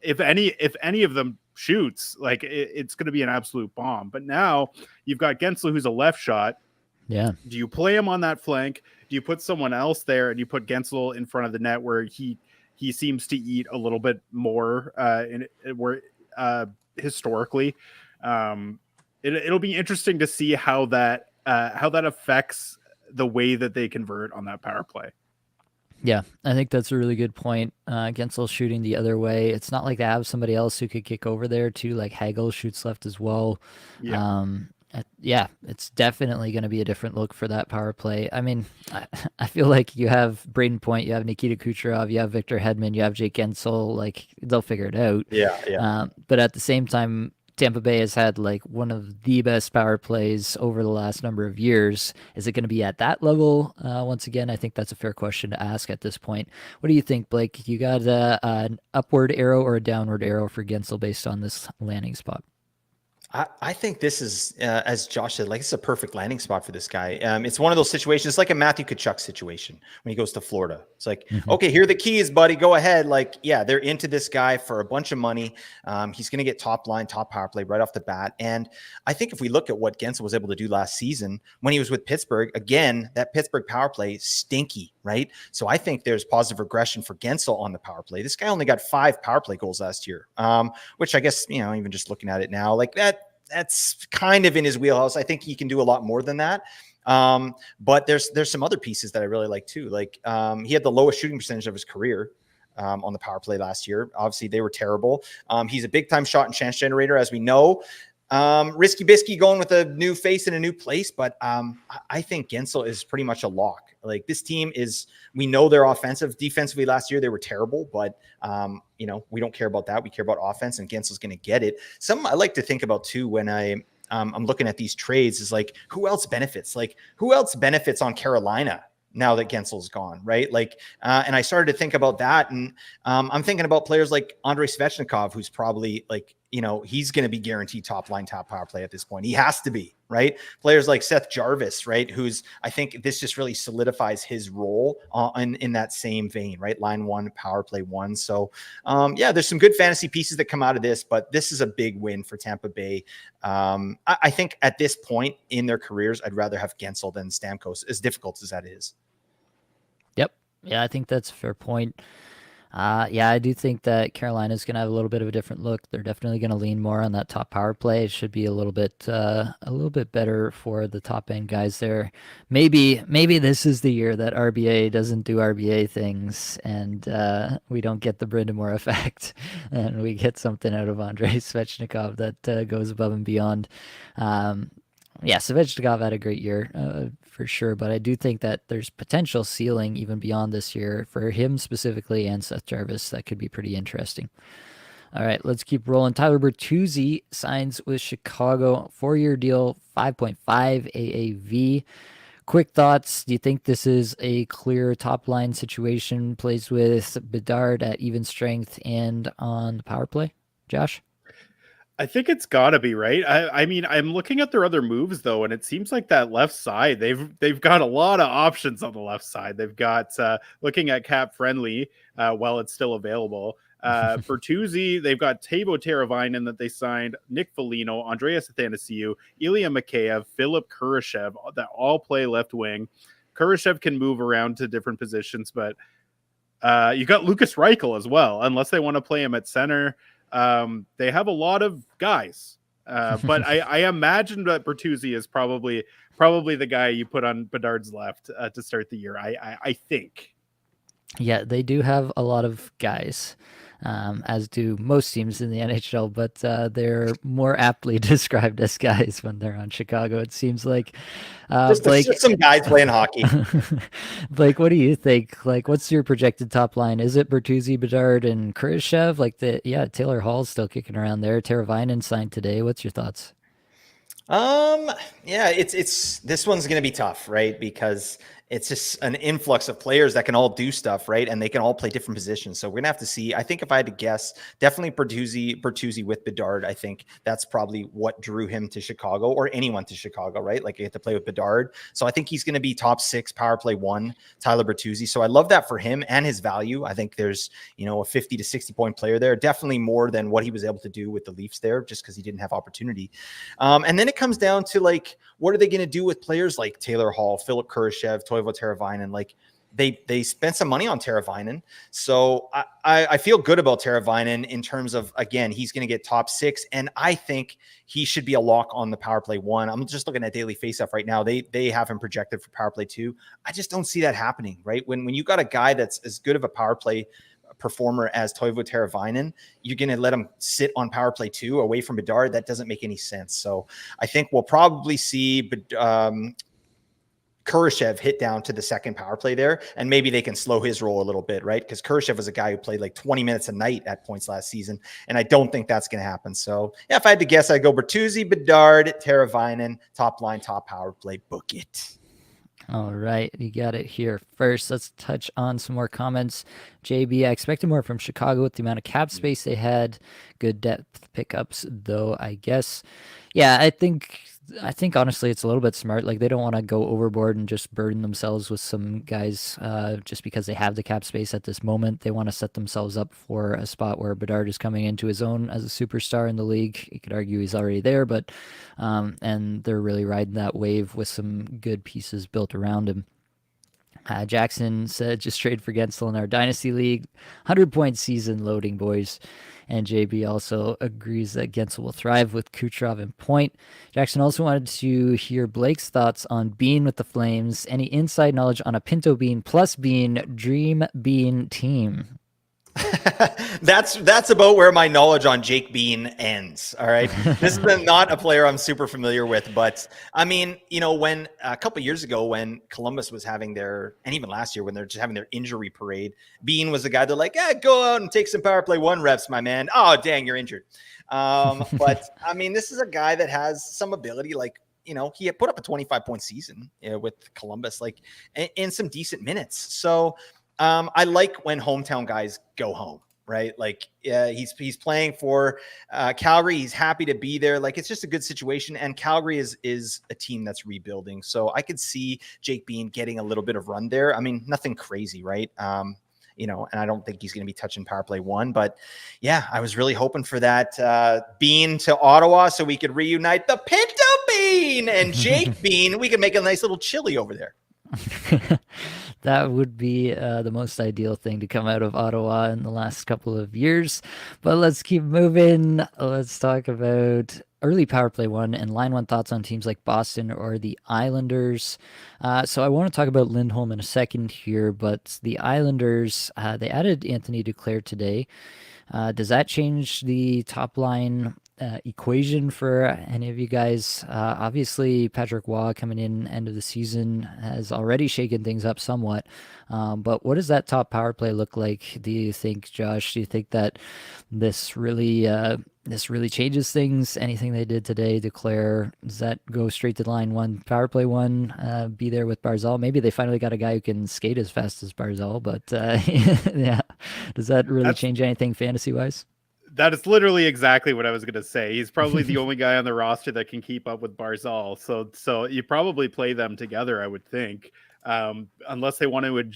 if any of them shoots, like it's going to be an absolute bomb. But now you've got Guentzel, who's a left shot. Yeah. Do you play him on that flank? Do you put someone else there and you put Guentzel in front of the net where he seems to eat a little bit more historically? It'll be interesting to see how that affects the way that they convert on that power play. Yeah, I think that's a really good point. Gensel shooting the other way. It's not like they have somebody else who could kick over there too. Like Hagel shoots left as well. Yeah, it's definitely going to be a different look for that power play. I mean, I feel like you have Braden Point, you have Nikita Kucherov, you have Victor Hedman, you have Jake Gensel. Like they'll figure it out. Yeah. But at the same time, Tampa Bay has had like one of the best power plays over the last number of years. Is it going to be at that level? Once again, I think that's a fair question to ask at this point. What do you think, Blake? You got an upward arrow or a downward arrow for Guentzel based on this landing spot? I think this is, as Josh said, like it's a perfect landing spot for this guy. It's one of those situations, it's like a Matthew Tkachuk situation when he goes to Florida. It's like, okay, here are the keys, buddy. Go ahead. Like, yeah, they're into this guy for a bunch of money. He's going to get top line, top power play right off the bat. And I think if we look at what Guentzel was able to do last season when he was with Pittsburgh, again, that Pittsburgh power play stinky, right? So I think there's positive regression for Guentzel on the power play. This guy only got 5 power play goals last year, which I guess, you know, even just looking at it now, like that's kind of in his wheelhouse. I think he can do a lot more than that. But there's some other pieces that I really like too. Like he had the lowest shooting percentage of his career on the power play last year. Obviously they were terrible. He's a big time shot and chance generator, as we know. Risky Bisky going with a new face in a new place, but I think Guentzel is pretty much a lock. Like this team is, we know they're offensive. Defensively last year they were terrible, but you know, we don't care about that. We care about offense, and Guentzel's going to get it. Something I like to think about too when I'm looking at these trades is like, who else benefits? Like who else benefits on Carolina now that Guentzel's gone, right? Like, and I started to think about that, and I'm thinking about players like Andrei Svechnikov, who's probably like, you know, he's going to be guaranteed top line, top power play at this point. He has to be, right? Players like Seth Jarvis, right? Who's, I think this just really solidifies his role in that same vein, right? Line 1, power play 1. So yeah, there's some good fantasy pieces that come out of this, but this is a big win for Tampa Bay. I think at this point in their careers, I'd rather have Guentzel than Stamkos, as difficult as that is. Yep. Yeah, I think that's a fair point. Yeah, I do think that Carolina's going to have a little bit of a different look. They're definitely going to lean more on that top power play. It should be a little bit better for the top end guys there. Maybe this is the year that RBA doesn't do RBA things, and we don't get the Brind'Amour effect, and we get something out of Andrei Svechnikov that goes above and beyond. Yeah, Svechnikov had a great year for sure, but I do think that there's potential ceiling even beyond this year for him specifically and Seth Jarvis that could be pretty interesting. All right, let's keep rolling. Tyler Bertuzzi signs with Chicago, 4-year deal, 5.5 AAV. Quick thoughts. Do you think this is a clear top line situation? Plays with Bedard at even strength and on the power play? Josh? I think it's gotta be right. I mean, I'm looking at their other moves though, and it seems like that left side, they've got a lot of options on the left side. They've got looking at cap friendly while it's still available. Bertuzzi, they've got Teuvo Teravainen that they signed, Nick Foligno, Andreas Athanasiou, Ilya Mikheyev, Philip Kurashev that all play left wing. Kurashev can move around to different positions, but you got Lucas Reichel as well, unless they want to play him at center. They have a lot of guys, but I imagine that Bertuzzi is probably the guy you put on Bedard's left to start the year. I think. Yeah, they do have a lot of guys, as do most teams in the NHL, but they're more aptly described as guys when they're on Chicago. It seems like. Blake, just some guys playing hockey. Blake, what do you think? Like, what's your projected top line? Is it Bertuzzi, Bedard, and Kurashev? Like Taylor Hall's still kicking around there. Teravainen signed today. What's your thoughts? Yeah, it's this one's gonna be tough, right? Because it's just an influx of players that can all do stuff, right? And they can all play different positions. So we're gonna have to see. I think if I had to guess, definitely Bertuzzi with Bedard. I think that's probably what drew him to Chicago, or anyone to Chicago, right? Like you have to play with Bedard. So I think he's gonna be top 6 power play 1, Tyler Bertuzzi. So I love that for him and his value. I think there's a 50 to 60 point player there, definitely more than what he was able to do with the Leafs there, just because he didn't have opportunity. And then it comes down to like, what are they going to do with players like Taylor Hall, Philip Kurashev, Teuvo Teravainen? Like they spent some money on Teravainen. So I feel good about Teravainen in terms of, again, he's going to get top 6. And I think he should be a lock on the power play 1. I'm just looking at Daily Faceoff right now. They have him projected for power play 2. I just don't see that happening, right? When you got a guy that's as good of a power play performer as Teuvo Teravainen, you're going to let him sit on power play 2 away from Bedard. That doesn't make any sense. So I think we'll probably see Kurashev hit down to the second power play there, and maybe they can slow his role a little bit, right? Because Kurashev was a guy who played like 20 minutes a night at points last season, and I don't think that's going to happen. So yeah, if I had to guess, I'd go Bertuzzi, Bedard, Teravainen, top line, top power play, book it. All right, you got it here first. Let's touch on some more comments. JB, I expected more from Chicago with the amount of cap space they had. Good depth pickups, though, I guess. Yeah, I think honestly it's a little bit smart. Like they don't want to go overboard and just burden themselves with some guys just because they have the cap space at this moment. They want to set themselves up for a spot where Bedard is coming into his own as a superstar in the league. You could argue he's already there, but and they're really riding that wave with some good pieces built around him. Jackson said, just trade for Gensel in our Dynasty League. 100-point season loading, boys. And JB also agrees that Gensel will thrive with Kucherov in point. Jackson also wanted to hear Blake's thoughts on Bean with the Flames. Any inside knowledge on a Pinto Bean plus Bean Dream Bean team? That's about where my knowledge on Jake Bean ends. All right. This is not a player I'm super familiar with, but I mean, when a couple of years ago, when Columbus was having and even last year when they're just having their injury parade, Bean was the guy they're like, go out and take some power play 1 reps, my man. Oh, dang, you're injured. But I mean, this is a guy that has some ability, like, he had put up a 25-point season with Columbus, like in some decent minutes. So I like when hometown guys go home, right? Like he's playing for Calgary. He's happy to be there. Like it's just a good situation. And Calgary is a team that's rebuilding. So I could see Jake Bean getting a little bit of run there. I mean, nothing crazy, right? And I don't think he's going to be touching power play 1, but yeah, I was really hoping for that Bean to Ottawa so we could reunite the Pinto Bean and Jake Bean. We could make a nice little chili over there. That would be the most ideal thing to come out of Ottawa in the last couple of years. But let's keep moving. Let's talk about early power play 1 and line 1 thoughts on teams like Boston or the Islanders. So I want to talk about Lindholm in a second here, but the Islanders, they added Anthony Duclair today. Does that change the top line equation for any of you guys? Obviously, Patrick Waugh coming in end of the season has already shaken things up somewhat. But what does that top power play look like? Do you think, Josh? Do you think that this really changes things? Anything they did today, Duclair, does that go straight to line 1, power play 1, be there with Barzal? Maybe they finally got a guy who can skate as fast as Barzal, but yeah, does that really change anything fantasy wise? That is literally exactly what I was going to say. He's probably the only guy on the roster that can keep up with Barzal. So you probably play them together, I would think, unless they want to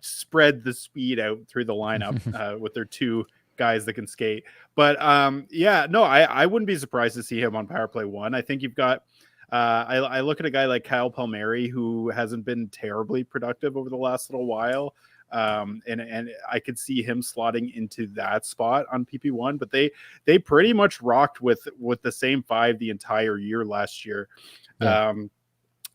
spread the speed out through the lineup with their two guys that can skate. But I wouldn't be surprised to see him on power play one. I think you've got. I look at a guy like Kyle Palmieri, who hasn't been terribly productive over the last little while. And I could see him slotting into that spot on PP1, but they pretty much rocked with the same five the entire year last year. Yeah.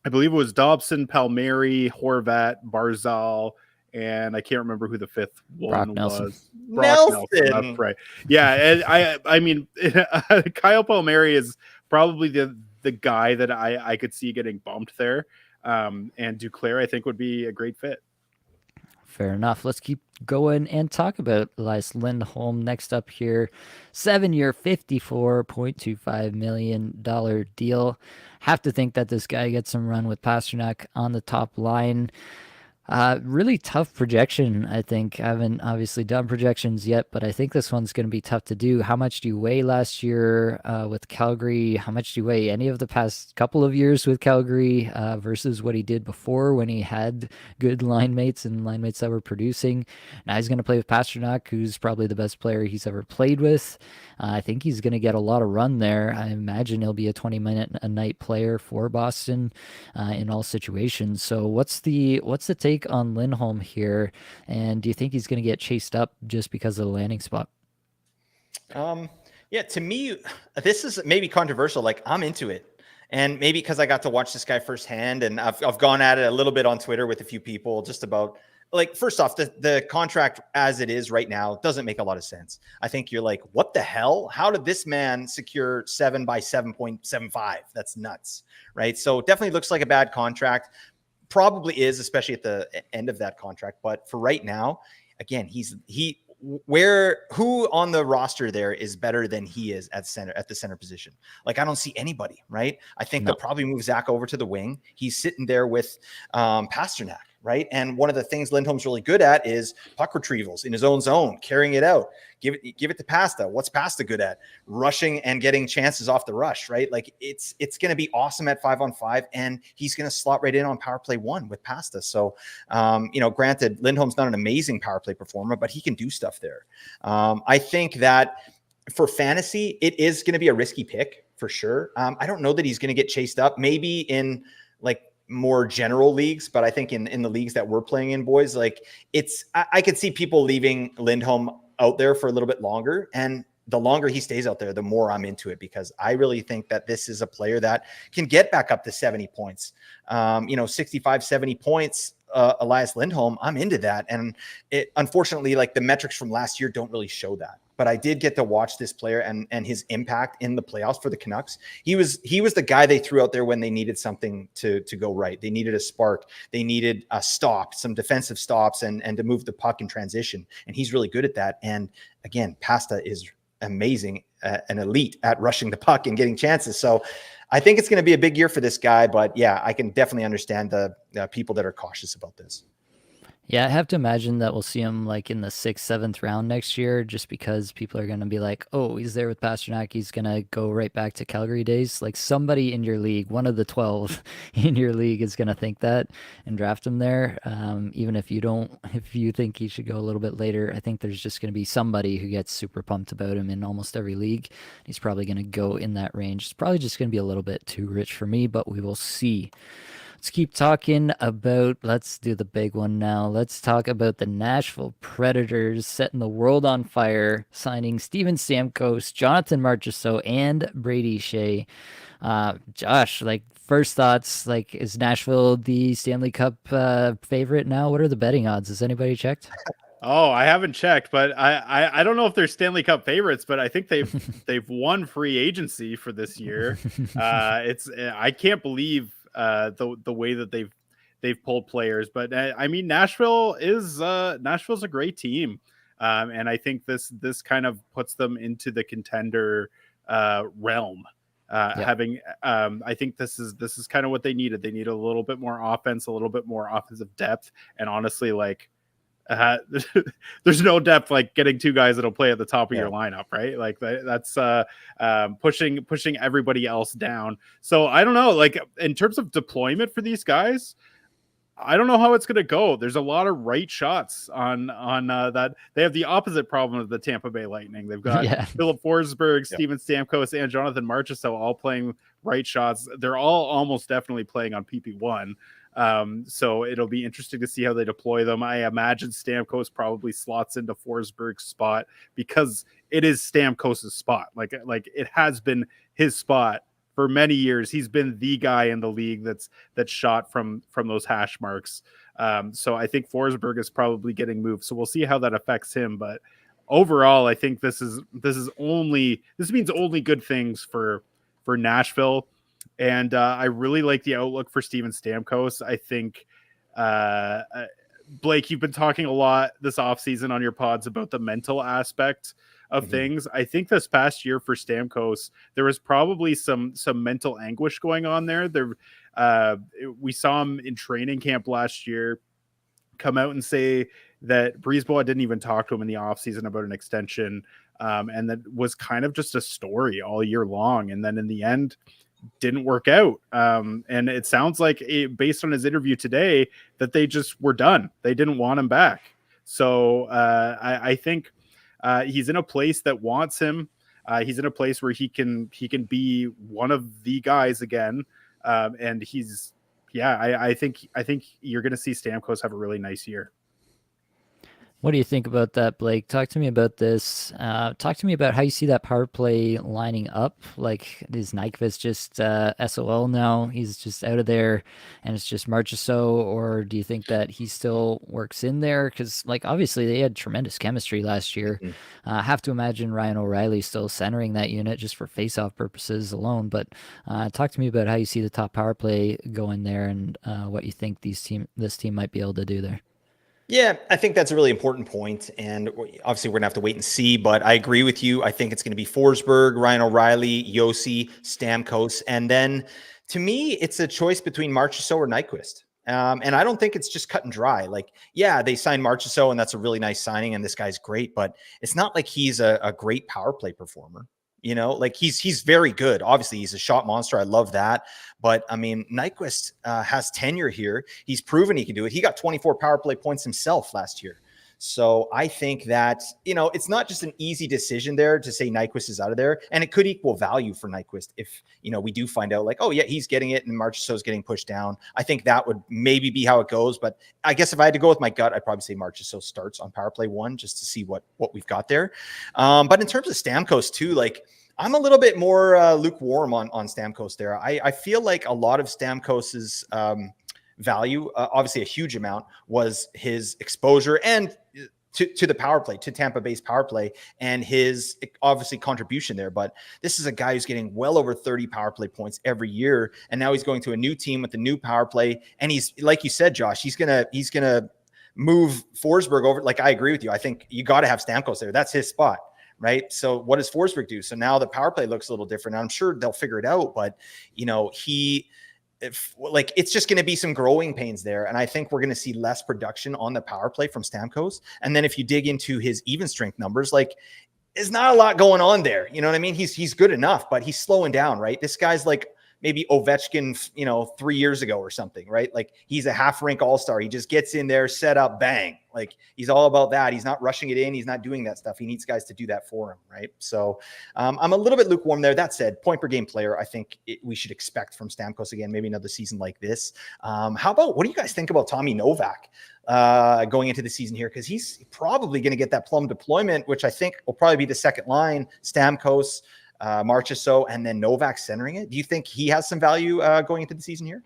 I believe it was Dobson, Palmieri, Horvat, Barzal, and I can't remember who the fifth one was. Nelson. That's right. Yeah, and I mean Kyle Palmieri is probably the guy that I could see getting bumped there. And Duclair I think would be a great fit. Fair enough. Let's keep going and talk about Elias Lindholm next up here. 7-year, $54.25 million deal. Have to think that this guy gets some run with Pastrnak on the top line. Really tough projection, I think. I haven't obviously done projections yet, but I think this one's going to be tough to do. How much do you weigh last year with Calgary? How much do you weigh any of the past couple of years with Calgary versus what he did before when he had good line mates and line mates that were producing? Now he's going to play with Pastrnak, who's probably the best player he's ever played with. I think he's going to get a lot of run there. I imagine he'll be a 20-minute-a-night player for Boston in all situations. So what's the take on Lindholm here, and do you think he's going to get chased up just because of the landing spot? Yeah, to me, this is maybe controversial. Like, I'm into it, and maybe because I got to watch this guy firsthand, and I've gone at it a little bit on Twitter with a few people just about, like, first off, the contract as it is right now doesn't make a lot of sense. I think you're like, what the hell? How did this man secure 7 by 7.75? That's nuts, right? So definitely looks like a bad contract. Probably is, especially at the end of that contract. But for right now, again, who on the roster there is better than he is at the center position? Like, I don't see anybody, right? I think they'll probably move Zach over to the wing. He's sitting there with Pastrnak, right? And one of the things Lindholm's really good at is puck retrievals in his own zone, carrying it out. Give it to Pasta. What's Pasta good at? Rushing and getting chances off the rush, right? Like, it's going to be awesome at 5-on-5, and he's going to slot right in on power play one with Pasta. So, granted, Lindholm's not an amazing power play performer, but he can do stuff there. I think that for fantasy, it is going to be a risky pick for sure. I don't know that he's going to get chased up. Maybe in like more general leagues, but I think in the leagues that we're playing in, boys, like, I could see people leaving Lindholm out there for a little bit longer, and the longer he stays out there, the more I'm into it, because I really think that this is a player that can get back up to 70 points, 65, 70 points. Elias Lindholm, I'm into that. And unfortunately, like, the metrics from last year don't really show that. But I did get to watch this player and his impact in the playoffs for the Canucks. He was the guy they threw out there when they needed something to go right. They needed a spark. They needed a stop, some defensive stops, and to move the puck in transition. And he's really good at that. And again, Pasta is amazing, an elite at rushing the puck and getting chances. So I think it's going to be a big year for this guy. But yeah, I can definitely understand the people that are cautious about this. Yeah, I have to imagine that we'll see him like in the 6th, 7th round next year, just because people are going to be like, oh, he's there with Pastrnak. He's going to go right back to Calgary days. Like, somebody in your league, one of the 12 in your league, is going to think that and draft him there. Even if you think he should go a little bit later, I think there's just going to be somebody who gets super pumped about him in almost every league. He's probably going to go in that range. It's probably just going to be a little bit too rich for me, but we will see. Let's keep talking about, let's do the big one now. Let's talk about the Nashville Predators setting the world on fire, signing Steven Stamkos, Jonathan Marchessault, and Brady Shea. Josh, like, first thoughts, like, is Nashville the Stanley Cup favorite now? What are the betting odds? Has anybody checked? Oh, I haven't checked, but I don't know if they're Stanley Cup favorites, but I think they've won free agency for this year. I can't believe the way that they've pulled players, but I mean, Nashville's a great team, and I think this kind of puts them into the contender realm. Having I think this is kind of what they needed. They need a little bit more offense, a little bit more offensive depth, and honestly, like, there's no depth like getting two guys that'll play at the top of Yeah. your lineup, right? Like that's pushing everybody else down. So I don't know, like in terms of deployment for these guys, I don't know how it's going to go. There's a lot of right shots on that. They have the opposite problem of the Tampa Bay Lightning. They've got Yeah. Philip Forsberg, Yeah. Steven Stamkos, and Jonathan Marchessault all playing right shots. They're all almost definitely playing on PP1. So it'll be interesting to see how they deploy them. I imagine Stamkos probably slots into Forsberg's spot because it is Stamkos' spot. Like it has been his spot for many years. He's been the guy in the league that's shot from those hash marks. So I think Forsberg is probably getting moved. So we'll see how that affects him. But overall, I think this means only good things for Nashville. And I really like the outlook for Steven Stamkos. I think Blake, you've been talking a lot this offseason on your pods about the mental aspect of things. I think this past year for Stamkos, there was probably some mental anguish going on there. We saw him in training camp last year come out and say that Brisebois didn't even talk to him in the offseason about an extension, and that was kind of just a story all year long. And then in the end, didn't work out. And it sounds like, based on his interview today, that they just were done. They didn't want him back. So I think he's in a place that wants him. He's in a place where he can be one of the guys again. And I think you're going to see Stamkos have a really nice year. What do you think about that, Blake? Talk to me about this. Talk to me about how you see that power play lining up. Like, is Nyquist just SOL now? He's just out of there, and it's just Marchessault, or do you think that he still works in there? Because, like, obviously they had tremendous chemistry last year. Have to imagine Ryan O'Reilly still centering that unit just for face-off purposes alone. But talk to me about how you see the top power play going there, and what you think this team might be able to do there. Yeah, I think that's a really important point, and obviously we're gonna have to wait and see. But I agree with you. I think it's going to be Forsberg, Ryan O'Reilly, Josi, Stamkos, and then to me, it's a choice between Marchessault or Nyquist. And I don't think it's just cut and dry. Like, yeah, they signed Marchessault, and that's a really nice signing, and this guy's great, but it's not like he's a great power play performer. You know, like he's very good. Obviously, he's a shot monster. I love that. But I mean, Nyquist has tenure here. He's proven he can do it. He got 24 power play points himself last year. So I think that, you know, it's not just an easy decision there to say Nyquist is out of there, and it could equal value for Nyquist if, you know, we do find out like, oh yeah, he's getting it and Marchessault's getting pushed down. I think that would maybe be how it goes. But I guess if I had to go with my gut, I'd probably say Marchessault starts on power play 1 just to see what we've got there. But in terms of Stamkos too, like, I'm a little bit more lukewarm on Stamkos there. I feel like a lot of Stamkos's value, obviously a huge amount, was his exposure and to the power play, to Tampa Bay's power play, and his obviously contribution there. But this is a guy who's getting well over 30 power play points every year, and now he's going to a new team with a new power play. And he's, like you said, Josh, he's gonna move Forsberg over. Like, I agree with you. I think you got to have Stamkos there. That's his spot. Right. So what does Forsberg do? So now the power play looks a little different. I'm sure they'll figure it out, but you know, it's just going to be some growing pains there. And I think we're going to see less production on the power play from Stamkos. And then if you dig into his even strength numbers, like, there's not a lot going on there. You know what I mean? He's good enough, but he's slowing down, right? This guy's like maybe Ovechkin, you know, 3 years ago or something, right? Like, he's a half rink all-star. He just gets in there, set up, bang. Like, he's all about that. He's not rushing it in. He's not doing that stuff. He needs guys to do that for him, right? So I'm a little bit lukewarm there. That said, point per game player, I think we should expect from Stamkos again, maybe another season like this. How about, what do you guys think about Tommy Novak going into the season here? Because he's probably going to get that plum deployment, which I think will probably be the second line, Stamkos, Marchessault, and then Novak centering it. Do you think he has some value going into the season here?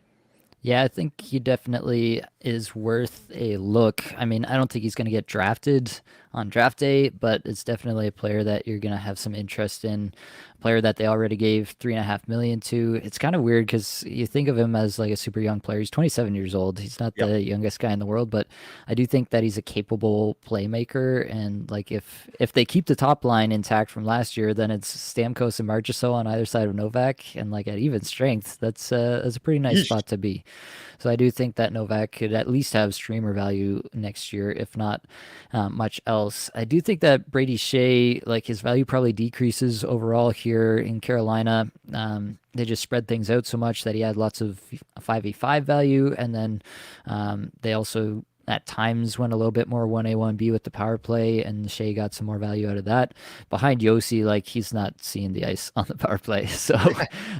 Yeah, I think he definitely is worth a look. I mean, I don't think he's going to get drafted on draft day, but it's definitely a player that you're going to have some interest in. A player that they already gave $3.5 million to. It's kind of weird because you think of him as like a super young player. He's 27 years old. He's not the youngest guy in the world, but I do think that he's a capable playmaker. And like, if they keep the top line intact from last year, then it's Stamkos and Marchessault on either side of Novak, and like at even strength, that's a pretty nice spot to be. So I do think that Novak could at least have streamer value next year, if not much else. I do think that Brady Shea, like his value probably decreases overall here in Carolina. They just spread things out so much that he had lots of 5v5 value, and then they also at times went a little bit more 1A, 1B with the power play, and Shea got some more value out of that. Behind Yossi, like he's not seeing the ice on the power play. So,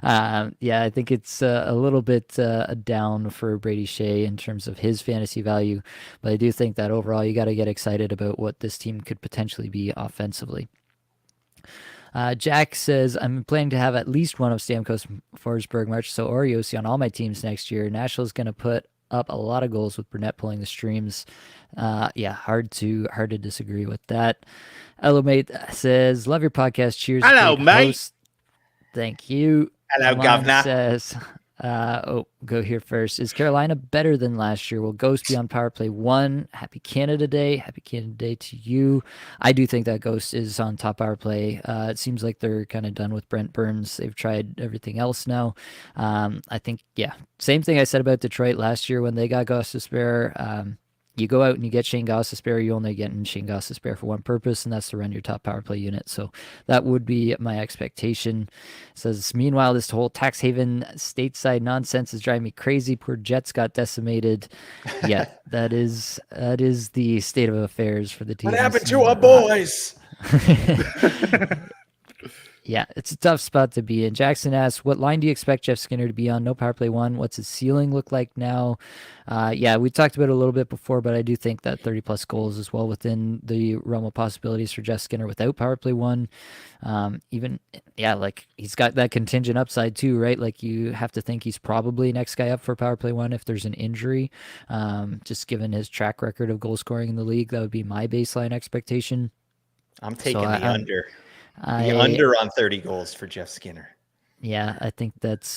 yeah, I think it's a little bit down for Brady Shea in terms of his fantasy value. But I do think that overall you got to get excited about what this team could potentially be offensively. Jack says, I'm planning to have at least one of Stamkos, Forsberg, Marchessault, or Yossi on all my teams next year. Nashville's going to put up a lot of goals with Burnett pulling the streams. Yeah, hard to disagree with that. Elomate says, love your podcast. Cheers. Hello, mate. Host. Thank you. Hello, Aman governor. Says, go here first. Is Carolina better than last year? Will Ghost be on power play 1? Happy Canada Day. Happy Canada Day to you. I do think that Ghost is on top power play. It seems like they're kind of done with Brent Burns. They've tried everything else now. I think, yeah, same thing I said about Detroit last year when they got Gostisbehere. You go out and you get Shane Gostisbehere, you only get Shane Gostisbehere for one purpose, and that's to run your top power play unit. So that would be my expectation. It says, meanwhile, this whole tax haven stateside nonsense is driving me crazy. Poor Jets got decimated. Yeah, that is the state of affairs for the team. What happened to our boys? Yeah, it's a tough spot to be in. Jackson asks, what line do you expect Jeff Skinner to be on? No power play 1. What's his ceiling look like now? Yeah, we talked about it a little bit before, but I do think that 30-plus goals is well within the realm of possibilities for Jeff Skinner without power play 1. Even, yeah, like he's got that contingent upside too, right? Like you have to think he's probably next guy up for power play 1 if there's an injury. Just given his track record of goal scoring in the league, that would be my baseline expectation. I'm taking the under. The under on 30 goals for Jeff Skinner. Yeah, I think that's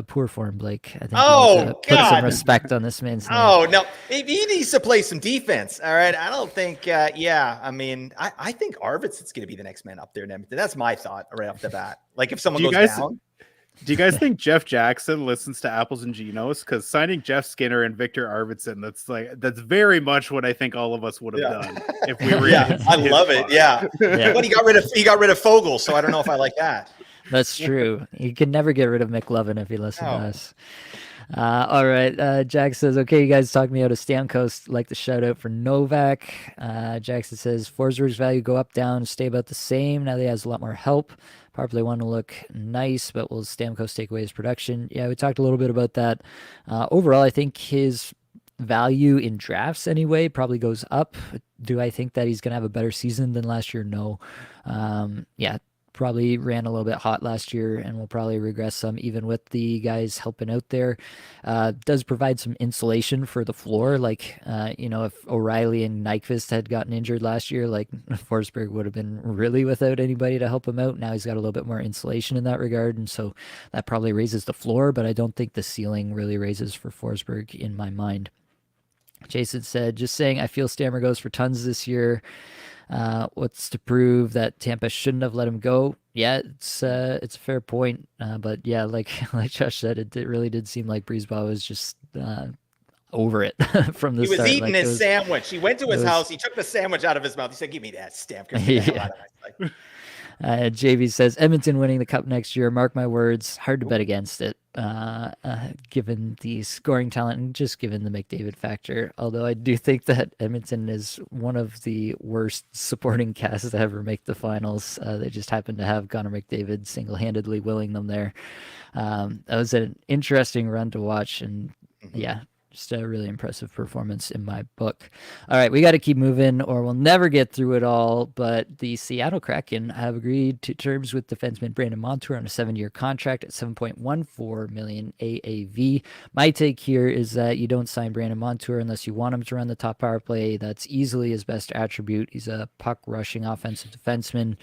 poor form, Blake. I think Oh, you need to put some God. respect on this man's name. Oh, no. He needs to play some defense. All right. I don't think, yeah. I mean, I think Arvidsson's going to be the next man up there in Edmonton. That's my thought right off the bat. Like if someone goes down. Do you guys think Jeff Jackson listens to Apples and Genos? Because signing Jeff Skinner and Victor Arvidsson, that's very much what I think all of us would have done if we were. Yeah, I love it. Yeah. But he got rid of Fogel, so I don't know if I like that. That's true. You can never get rid of McLovin if he listens to us. All right. Jack says, okay, you guys talked me out of Stamkos. Like the shout out for Novak. Jackson says, Forsberg's value go up, down, stay about the same. Now that he has a lot more help. Power play 1 will look nice, but will Stamkos take away his production? Yeah, we talked a little bit about that. Overall, I think his value in drafts anyway probably goes up. Do I think that he's going to have a better season than last year? No. Yeah, probably ran a little bit hot last year and will probably regress some even with the guys helping out there. Does provide some insulation for the floor. Like, if O'Reilly and Nyquist had gotten injured last year, like Forsberg would have been really without anybody to help him out. Now he's got a little bit more insulation in that regard. And so that probably raises the floor, but I don't think the ceiling really raises for Forsberg in my mind. Jason said, just saying, I feel Stammer goes for tons this year. What's to prove that Tampa shouldn't have let him go? Yeah, it's a fair point. But yeah, like Josh said, it really did seem like Brisebois was just over it from the start. He was eating his sandwich. He went to his house. He took the sandwich out of his mouth. He said, give me that stamp. JV says, Edmonton winning the cup next year. Mark my words. Hard to bet against it, given the scoring talent and just given the McDavid factor. Although I do think that Edmonton is one of the worst supporting casts to ever make the finals. They just happen to have Connor McDavid single-handedly willing them there. That was an interesting run to watch, and yeah, just a really impressive performance in my book. All right, we got to keep moving or we'll never get through it all. But the Seattle Kraken have agreed to terms with defenseman Brandon Montour on a 7-year contract at $7.14 million AAV. My take here is that you don't sign Brandon Montour unless you want him to run the top power play. That's easily his best attribute. He's a puck-rushing offensive defenseman.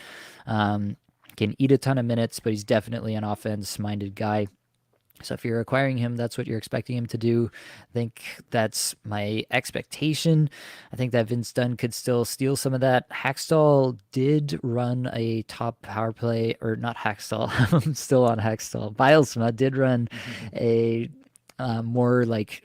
Can eat a ton of minutes, but he's definitely an offense-minded guy. So if you're acquiring him, that's what you're expecting him to do. I think that's my expectation. I think that Vince Dunn could still steal some of that. Hackstall did run a top power play, or not Hackstall. I'm still on Hackstall. Bilesma did run a more like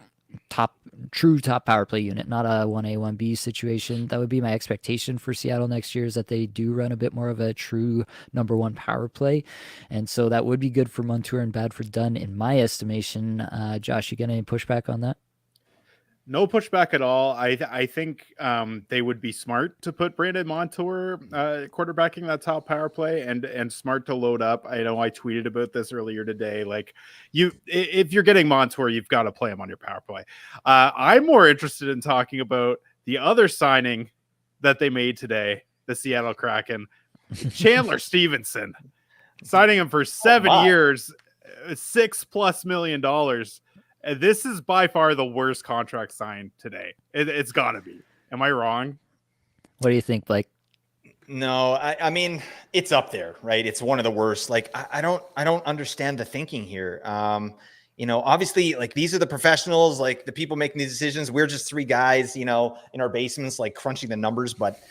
true top power play unit, not a 1A, 1B situation. That would be my expectation for Seattle next year, is that they do run a bit more of a true number one power play. And so that would be good for Montour and bad for Dunn, in my estimation. Josh, you got any pushback on that? No pushback at all. I think they would be smart to put Brandon Montour quarterbacking that top power play, and smart to load up. I know I tweeted about this earlier today. Like, if you're getting Montour, you've got to play him on your power play. I'm more interested in talking about the other signing that they made today, the Seattle Kraken, Chandler Stevenson, signing him for 7 years, $6+ million. This is by far the worst contract signed today. It's got to be. Am I wrong? What do you think, Blake? No, I mean, it's up there, right? It's one of the worst. Like, I don't understand the thinking here. Obviously, like, these are the professionals, like the people making these decisions. We're just three guys, in our basements, like crunching the numbers. But,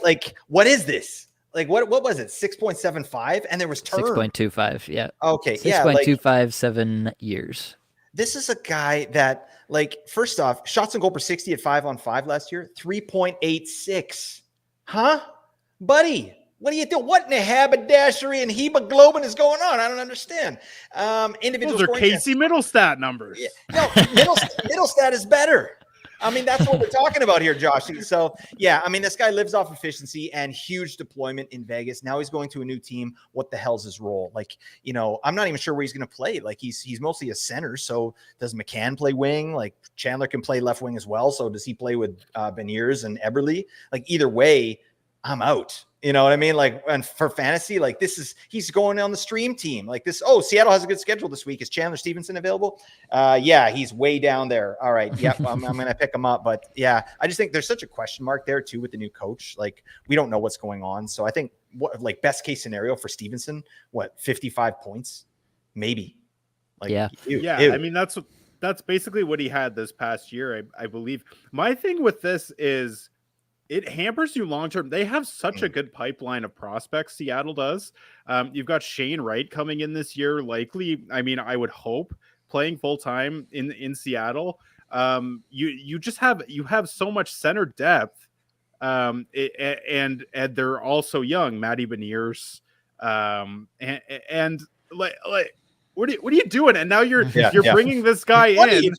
like, what is this? Like, what was it? 6.75, and there was term. 6.25. Yeah. Okay. 6.25, 7 years. This is a guy that, like, first off, shots on goal per 60 at 5-on-5 last year, 3.86. Huh? Buddy, what are you doing? What in the haberdashery and hemoglobin is going on? I don't understand. Individuals. Those are Casey Middlestat numbers. Yeah, no, Middlestat is better. I mean, that's what we're talking about here, Josh. So, yeah, I mean, this guy lives off efficiency and huge deployment in Vegas. Now he's going to a new team. What the hell's his role? Like, I'm not even sure where he's going to play. Like, he's mostly a center. So does McCann play wing? Like, Chandler can play left wing as well. So does he play with Beniers and Eberle? Like, either way, I'm out. You know what I mean? Like, and for fantasy, like, he's going on the stream team like this. Oh, Seattle has a good schedule this week. Is Chandler Stevenson available? Yeah, he's way down there. All right. Yep. I'm going to pick him up. But yeah, I just think there's such a question mark there too with the new coach. Like, we don't know what's going on. So I think best case scenario for Stevenson, 55 points, maybe. Like, yeah. Ew. I mean, that's basically what he had this past year. I believe my thing with this is, it hampers you long-term. They have such a good pipeline of prospects, Seattle does. You've got Shane Wright coming in this year, likely. I mean, I would hope playing full-time in Seattle. You have so much center depth. And they're also young, Matty Beniers. And like, what are you doing? And now you're bringing this guy in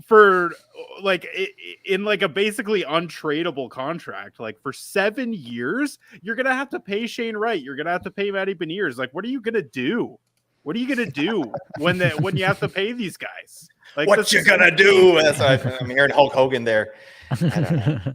for like in like a basically untradeable contract. Like, for 7 years, you're gonna have to pay Shane Wright, you're gonna have to pay Matty Beniers. Like, what are you gonna do? What are you gonna do when you have to pay these guys? Like, what you gonna do? That's what I'm hearing Hulk Hogan there. I don't know.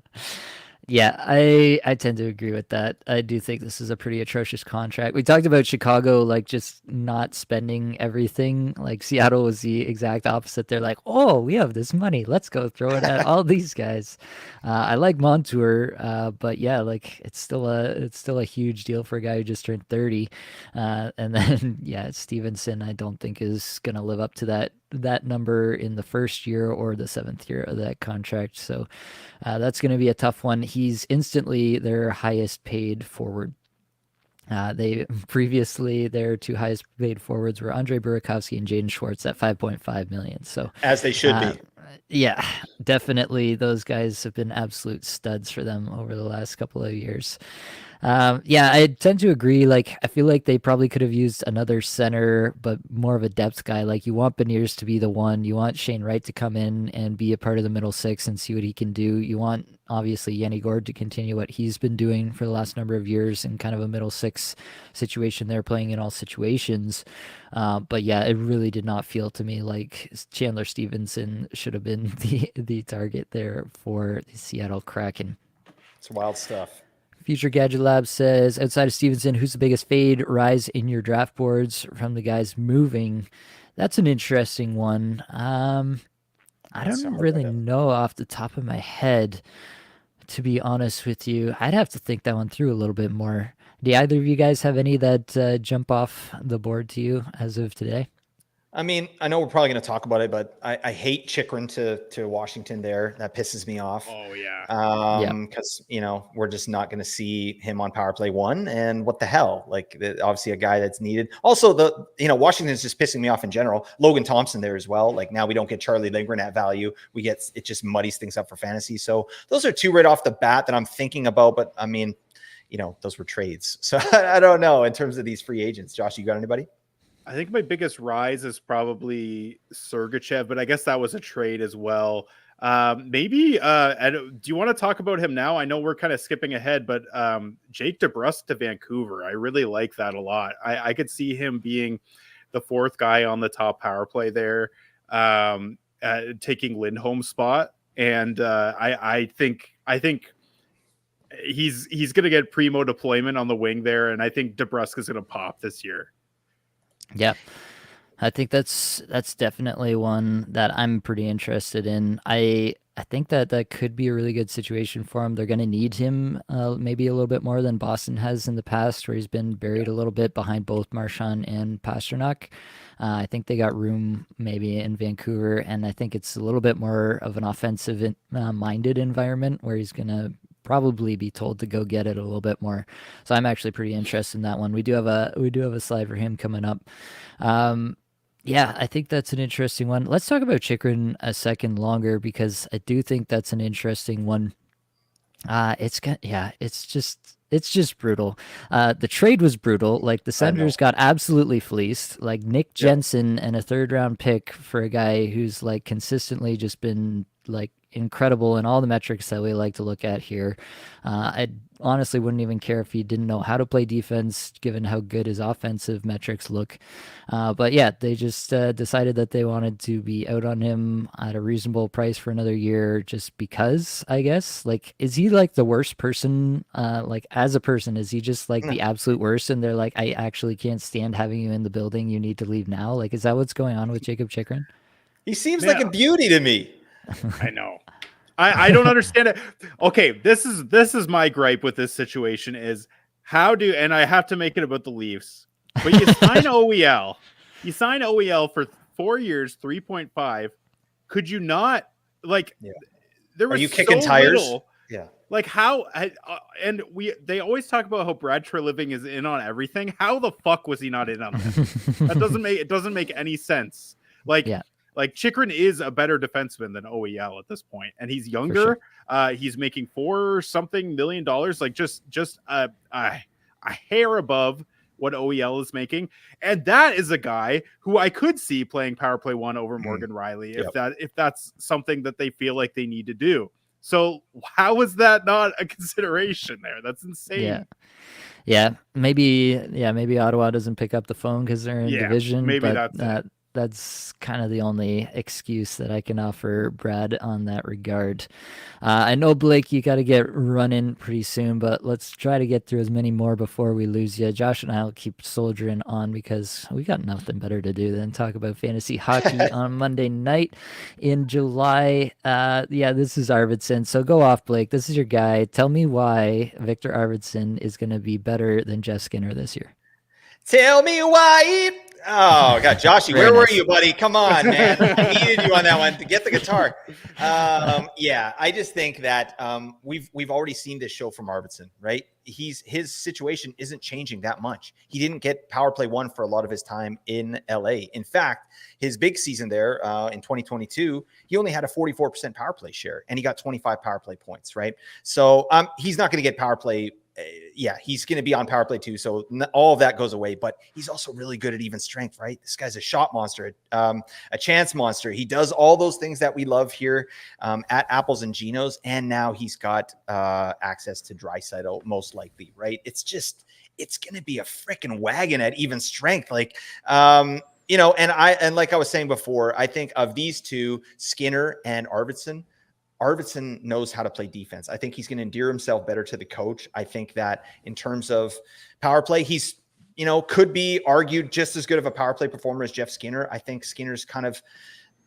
Yeah, I tend to agree with that. I do think this is a pretty atrocious contract. We talked about Chicago, like, just not spending everything. Like, Seattle was the exact opposite. They're like, oh, we have this money, let's go throw it at all these guys. I like Montour, but yeah, like, it's still a huge deal for a guy who just turned 30. And then yeah, Stevenson, I don't think is gonna live up to that number in the first year or the 7th year of that contract. So that's going to be a tough one. He's instantly their highest paid forward. They previously, their two highest paid forwards were Andre Burakovsky and Jaden Schwartz at $5.5 million. So as they should be. Yeah, definitely. Those guys have been absolute studs for them over the last couple of years. Yeah, I tend to agree. Like, I feel like they probably could have used another center, but more of a depth guy. Like, you want Beniers to be the one. You want Shane Wright to come in and be a part of the middle six and see what he can do. You want, obviously, Yanni Gord to continue what he's been doing for the last number of years in kind of a middle six situation. They're playing in all situations. But yeah, it really did not feel to me like Chandler Stevenson should have been the target there for the Seattle Kraken. It's wild stuff. Future Gadget Lab says, outside of Stevenson, who's the biggest fade rise in your draft boards from the guys moving? That's an interesting one. I don't really know off the top of my head, to be honest with you. I'd have to think that one through a little bit more. Do either of you guys have any that jump off the board to you as of today? I mean, I know we're probably going to talk about it, but I hate Chikrin to Washington there. That pisses me off. Oh yeah. Because we're just not going to see him on power play 1, and what the hell? Like, obviously a guy that's needed. Also, Washington's just pissing me off in general. Logan Thompson there as well. Like, now we don't get Charlie Lindgren at value. It just muddies things up for fantasy. So those are 2 right off the bat that I'm thinking about. But I mean, those were trades. So I don't know in terms of these free agents. Josh, you got anybody? I think my biggest rise is probably Sergachev, but I guess that was a trade as well. Maybe do you want to talk about him now? I know we're kind of skipping ahead, but Jake DeBrusk to Vancouver. I really like that a lot. I could see him being the 4th guy on the top power play there, taking Lindholm's spot. And I think he's going to get primo deployment on the wing there. And I think DeBrusk is going to pop this year. Yeah, I think that's definitely one that I'm pretty interested in. I think that could be a really good situation for him. They're going to need him maybe a little bit more than Boston has in the past, where he's been buried a little bit behind both Marchand and Pasternak. I think they got room maybe in Vancouver, and I think it's a little bit more of an offensive minded environment where he's going to probably be told to go get it a little bit more. So I'm actually pretty interested in that one. We do have a slide for him coming up. Yeah, I think that's an interesting one. Let's talk about Chikrin a second longer, because I do think that's an interesting one. It's just brutal. The trade was brutal. Like, the Senators got absolutely fleeced. Like, Nick Jensen and a 3rd round pick for a guy who's like consistently just been like incredible in all the metrics that we like to look at here. I honestly wouldn't even care if he didn't know how to play defense, given how good his offensive metrics look. But yeah, they just decided that they wanted to be out on him at a reasonable price for another year, just because, I guess. Like, is he like the worst person? Like, as a person, is he just like the absolute worst? And they're like, I actually can't stand having you in the building. You need to leave now. Like, is that what's going on with Jacob Chikrin? He seems like a beauty to me. I know. I don't understand it. Okay, this is my gripe with this situation is and I have to make it about the Leafs, but you sign OEL. You sign OEL for 4 years, 3.5. Could you not, like, there was Are you kicking tires? Little, like, how they always talk about how Brad Treliving is in on everything. How the fuck was he not in on this? It doesn't make any sense. Like, Chikrin is a better defenseman than OEL at this point, and he's younger. Sure. He's making $4 million, like just a hair above what OEL is making, and that is a guy who I could see playing power play 1 over Morgan Riley if that's something that they feel like they need to do. So how is that not a consideration there? That's insane. Yeah. Maybe Ottawa doesn't pick up the phone because they're in division. Maybe but that's kind of the only excuse that I can offer Brad on that regard. I know, Blake, you got to get running pretty soon, but let's try to get through as many more before we lose you. Josh and I will keep soldiering on because we got nothing better to do than talk about fantasy hockey on Monday night in July. This is Arvidsson. So go off, Blake. This is your guy. Tell me why Victor Arvidsson is going to be better than Jeff Skinner this year. Tell me why. Oh God, Joshy, where were you, buddy? Come on, man. I needed you on that one to get the guitar. I just think that we've already seen this show from Arvidsson, right? His situation isn't changing that much. He didn't get power play 1 for a lot of his time in LA. In fact, his big season there in 2022, he only had a 44% power play share, and he got 25 power play points, right? So he's not going to get power play. He's going to be on power play 2. So all of that goes away, but he's also really good at even strength, right? This guy's a shot monster, a chance monster. He does all those things that we love here at Apples and Genos. And now he's got access to Draisaitl, most likely, right? It's going to be a freaking wagon at even strength. Like, and like I was saying before, I think of these two, Skinner and Arvidsson knows how to play defense. I think he's going to endear himself better to the coach. I think that in terms of power play, he's, could be argued just as good of a power play performer as Jeff Skinner. I think Skinner's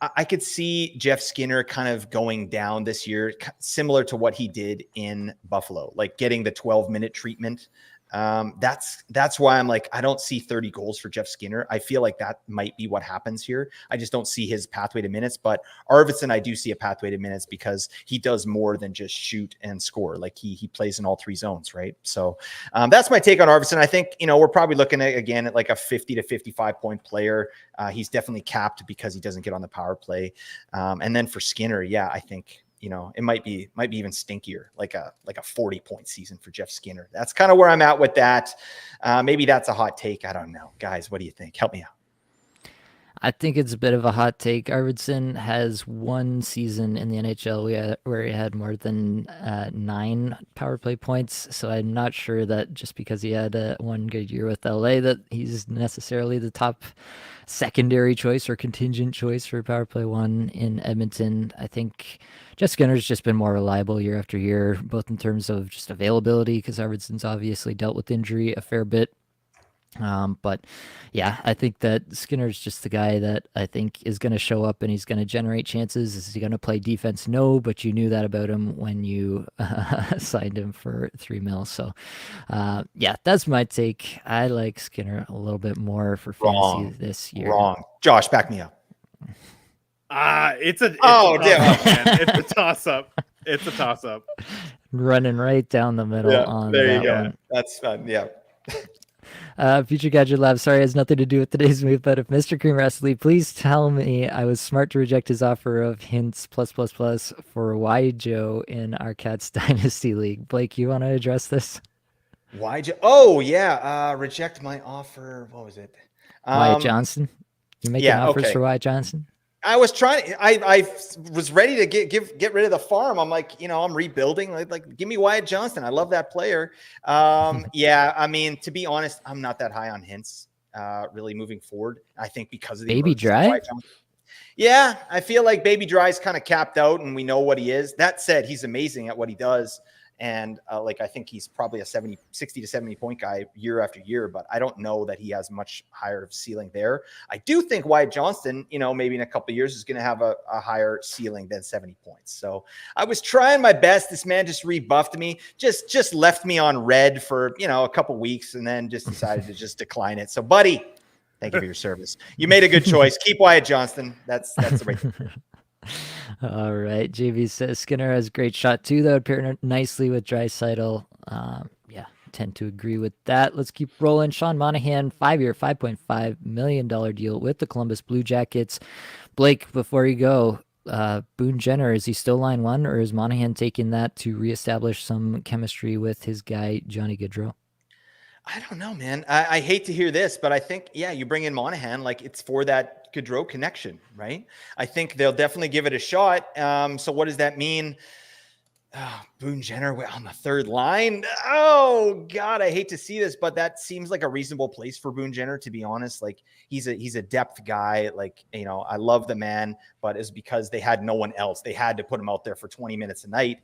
I could see Jeff Skinner kind of going down this year, similar to what he did in Buffalo, like getting the 12-minute treatment. That's why I'm like, I don't see 30 goals for Jeff Skinner. I feel like that might be what happens here. I just don't see his pathway to minutes. But Arvidsson, I do see a pathway to minutes because he does more than just shoot and score. Like he plays in all three zones, right? So that's my take on Arvidsson. I think, we're probably looking at, again, at like a 50 to 55 point player. He's definitely capped because he doesn't get on the power play. And then for Skinner, yeah, I think, it might be even stinkier, like a 40-point season for Jeff Skinner. That's kind of where I'm at with that. Maybe that's a hot take. I don't know. Guys, what do you think? Help me out. I think it's a bit of a hot take. Arvidsson has one season in the NHL where he had more than 9 power play points. So I'm not sure that just because he had one good year with LA that he's necessarily the top secondary choice or contingent choice for power play 1 in Edmonton. I think Jeff Skinner's just been more reliable year after year, both in terms of just availability, because Arvidsson's obviously dealt with injury a fair bit. But yeah, I think that Skinner's just the guy that I think is going to show up and he's going to generate chances. Is he going to play defense? No, but you knew that about him when you signed him for $3 million. So yeah, that's my take. I like Skinner a little bit more for fantasy this year. Wrong. Josh, back me up. It's a toss up. It's a toss up. Running right down the middle on there that you go. one. That's fun. Yeah. Future Gadget Lab, sorry, has nothing to do with today's move, but if Mr. Cream Wrestling, please tell me I was smart to reject his offer of hints for Why Joe in our Cats Dynasty League. Blake, you want to address this? Why Joe? Oh, yeah. Reject my offer. What was it? Wyatt Johnston? You're making offers for Wyatt Johnston? I was trying. I was ready to get rid of the farm. I'm like, I'm rebuilding. Like, give me Wyatt Johnston. I love that player. Yeah, I mean, to be honest, I'm not that high on hints. Really moving forward, I think because of the Baby Dry. Yeah, I feel like Baby Dry's kind of capped out, and we know what he is. That said, he's amazing at what he does. And I think he's probably a 60 to 70 point guy year after year, but I don't know that he has much higher ceiling there. I do think Wyatt Johnston, maybe in a couple of years is going to have a higher ceiling than 70 points. So I was trying my best. This man just rebuffed me, just left me on red for, a couple of weeks and then just decided to just decline it. So buddy, thank you for your service. You made a good choice. Keep Wyatt Johnston. That's the right thing. All right. JV says Skinner has a great shot too. That would pair nicely with Draisaitl. Yeah, tend to agree with that. Let's keep rolling. Sean Monahan, 5-year, $5.5 million deal with the Columbus Blue Jackets. Blake, before you go, Boone Jenner, is he still line 1 or is Monahan taking that to reestablish some chemistry with his guy, Johnny Gaudreau? I don't know, man. I hate to hear this, but I think, you bring in Monahan, like it's for that Gaudreau connection, right? I think they'll definitely give it a shot. So what does that mean? Boone Jenner on the third line. Oh God, I hate to see this, but that seems like a reasonable place for Boone Jenner, to be honest. Like he's a depth guy. Like, I love the man, but it's because they had no one else. They had to put him out there for 20 minutes a night.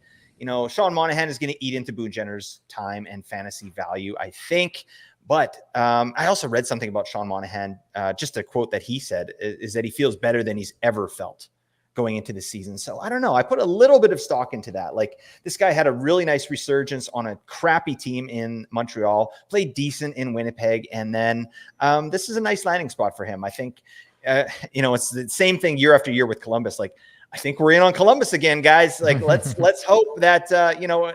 Sean Monahan is going to eat into Boone Jenner's time and fantasy value, I think. But I also read something about Sean Monahan, just a quote that he said is that he feels better than he's ever felt going into the season. So I don't know. I put a little bit of stock into that. Like this guy had a really nice resurgence on a crappy team in Montreal, played decent in Winnipeg. And then this is a nice landing spot for him. I think, it's the same thing year after year with Columbus. Like, I think we're in on Columbus again, guys. Like, let's hope that,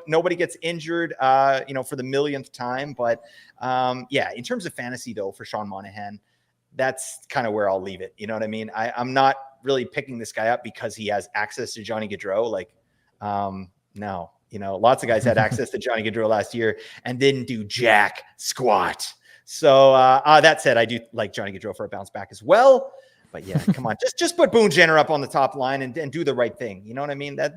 nobody gets injured, for the millionth time. But in terms of fantasy though, for Sean Monahan, that's kind of where I'll leave it. You know what I mean? I'm not really picking this guy up because he has access to Johnny Gaudreau. Like, no, lots of guys had access to Johnny Gaudreau last year and didn't do jack squat. So that said, I do like Johnny Gaudreau for a bounce back as well. But yeah, come on, just put Boone Jenner up on the top line and do the right thing. You know what I mean? That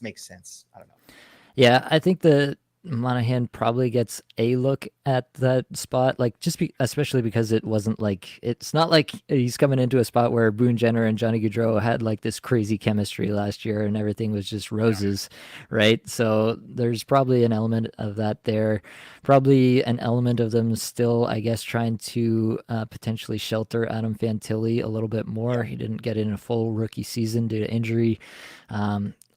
makes sense. I don't know. Yeah, I think the Monahan probably gets a look at that spot, like especially because it's not like he's coming into a spot where Boone Jenner and Johnny Gaudreau had like this crazy chemistry last year and everything was just roses, right? So there's probably an element of that there, probably an element of them still, I guess, trying to potentially shelter Adam Fantilli a little bit more. He didn't get in a full rookie season due to injury.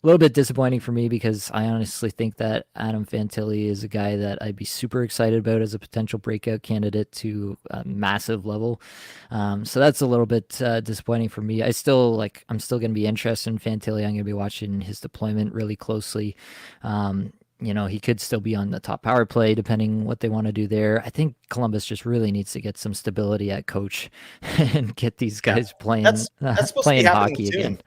little bit disappointing for me because I honestly think that Adam Fantilli is a guy that I'd be super excited about as a potential breakout candidate to a massive level. So that's a little bit disappointing for me. I'm still going to be interested in Fantilli. I'm going to be watching his deployment really closely. He could still be on the top power play depending what they want to do there. I think Columbus just really needs to get some stability at coach and get these guys playing That's supposed to be playing happening hockey soon. again.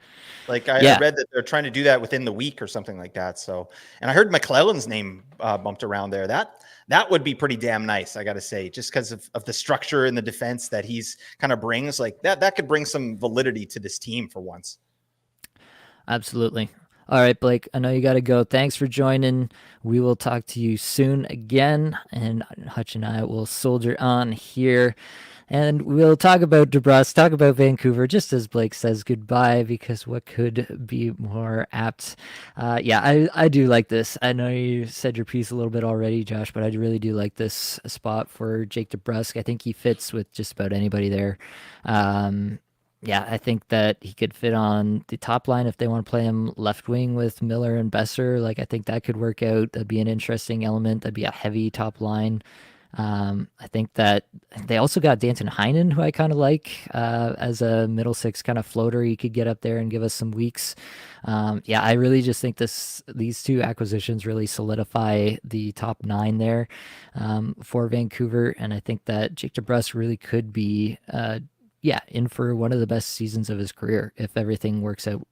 Like I read that they're trying to do that within the week or something like that. So, and I heard McClellan's name bumped around there. That would be pretty damn nice, I got to say, just because of the structure in the defense that he's kind of brings. Like that could bring some validity to this team for once. Absolutely. All right, Blake, I know you got to go. Thanks for joining. We will talk to you soon again, and Hutch and I will soldier on here. And we'll talk about DeBrusk, talk about Vancouver, just as Blake says goodbye, because what could be more apt? I do like this. I know you said your piece a little bit already, Josh, but I really do like this spot for Jake DeBrusk. I think he fits with just about anybody there. I think that he could fit on the top line if they want to play him left wing with Miller and Besser. Like, I think that could work out. That'd be an interesting element. That'd be a heavy top line. I think that they also got Danton Heinen, who I kind of like as a middle six kind of floater. He could get up there and give us some weeks. I really just think these two acquisitions really solidify the top nine there for Vancouver, and I think that Jake DeBrusk really could be in for one of the best seasons of his career if everything works out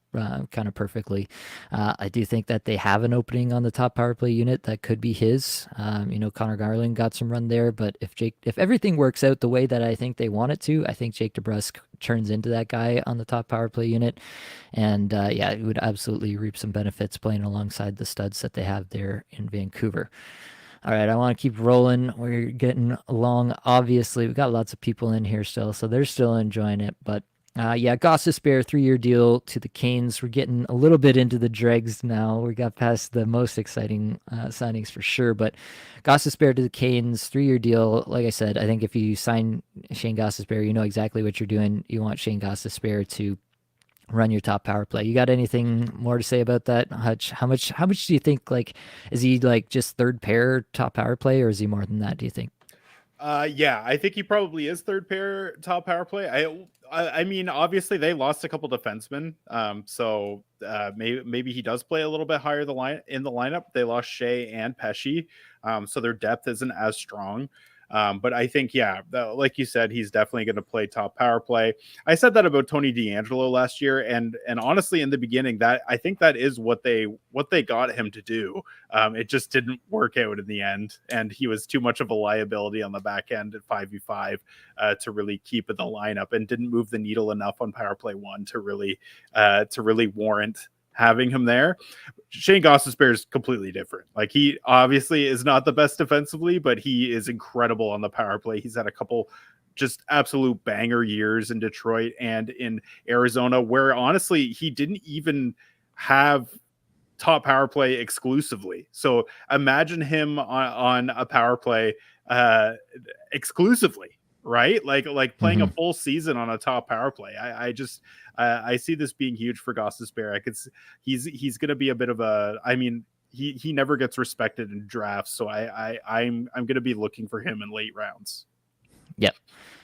kind of perfectly. I do think that they have an opening on the top power play unit that could be his. Connor Garland got some run there, but if everything works out the way that I think they want it to, I think Jake DeBrusk turns into that guy on the top power play unit, and he would absolutely reap some benefits playing alongside the studs that they have there in Vancouver. All right, I want to keep rolling. We're getting along. Obviously, we've got lots of people in here still, so they're still enjoying it. But Gostisbehere 3-year deal to the Canes. We're getting a little bit into the dregs now. We got past the most exciting signings for sure. But Gostisbehere to the Canes, 3-year deal. Like I said, I think if you sign Shane Gostisbehere, you know exactly what you're doing. You want Shane Gostisbehere to run your top power play. You got anything more to say about that, Hutch? How much do you think, like, is he like just third pair top power play, or is he more than that, do you think? I think he probably is third pair top power play. I mean, obviously they lost a couple defensemen, so maybe he does play a little bit higher in the lineup. They lost Shea and Pesci, so their depth isn't as strong. But I think, like you said, he's definitely going to play top power play. I said that about Tony DeAngelo last year, and honestly, in the beginning, that I think that is what they got him to do. It just didn't work out in the end, and he was too much of a liability on the back end at 5v5 to really keep in the lineup, and didn't move the needle enough on power play 1 to really warrant having him there. Shane Gostisbehere is completely different. Like, he obviously is not the best defensively, but he is incredible on the power play. He's had a couple just absolute banger years in Detroit and in Arizona, where honestly he didn't even have top power play exclusively. So imagine him on a power play exclusively, right? Like playing a full season on a top power play. I see this being huge for Gostisbehere. He's going to be a bit of a, I mean, he never gets respected in drafts, so I'm going to be looking for him in late rounds. Yep.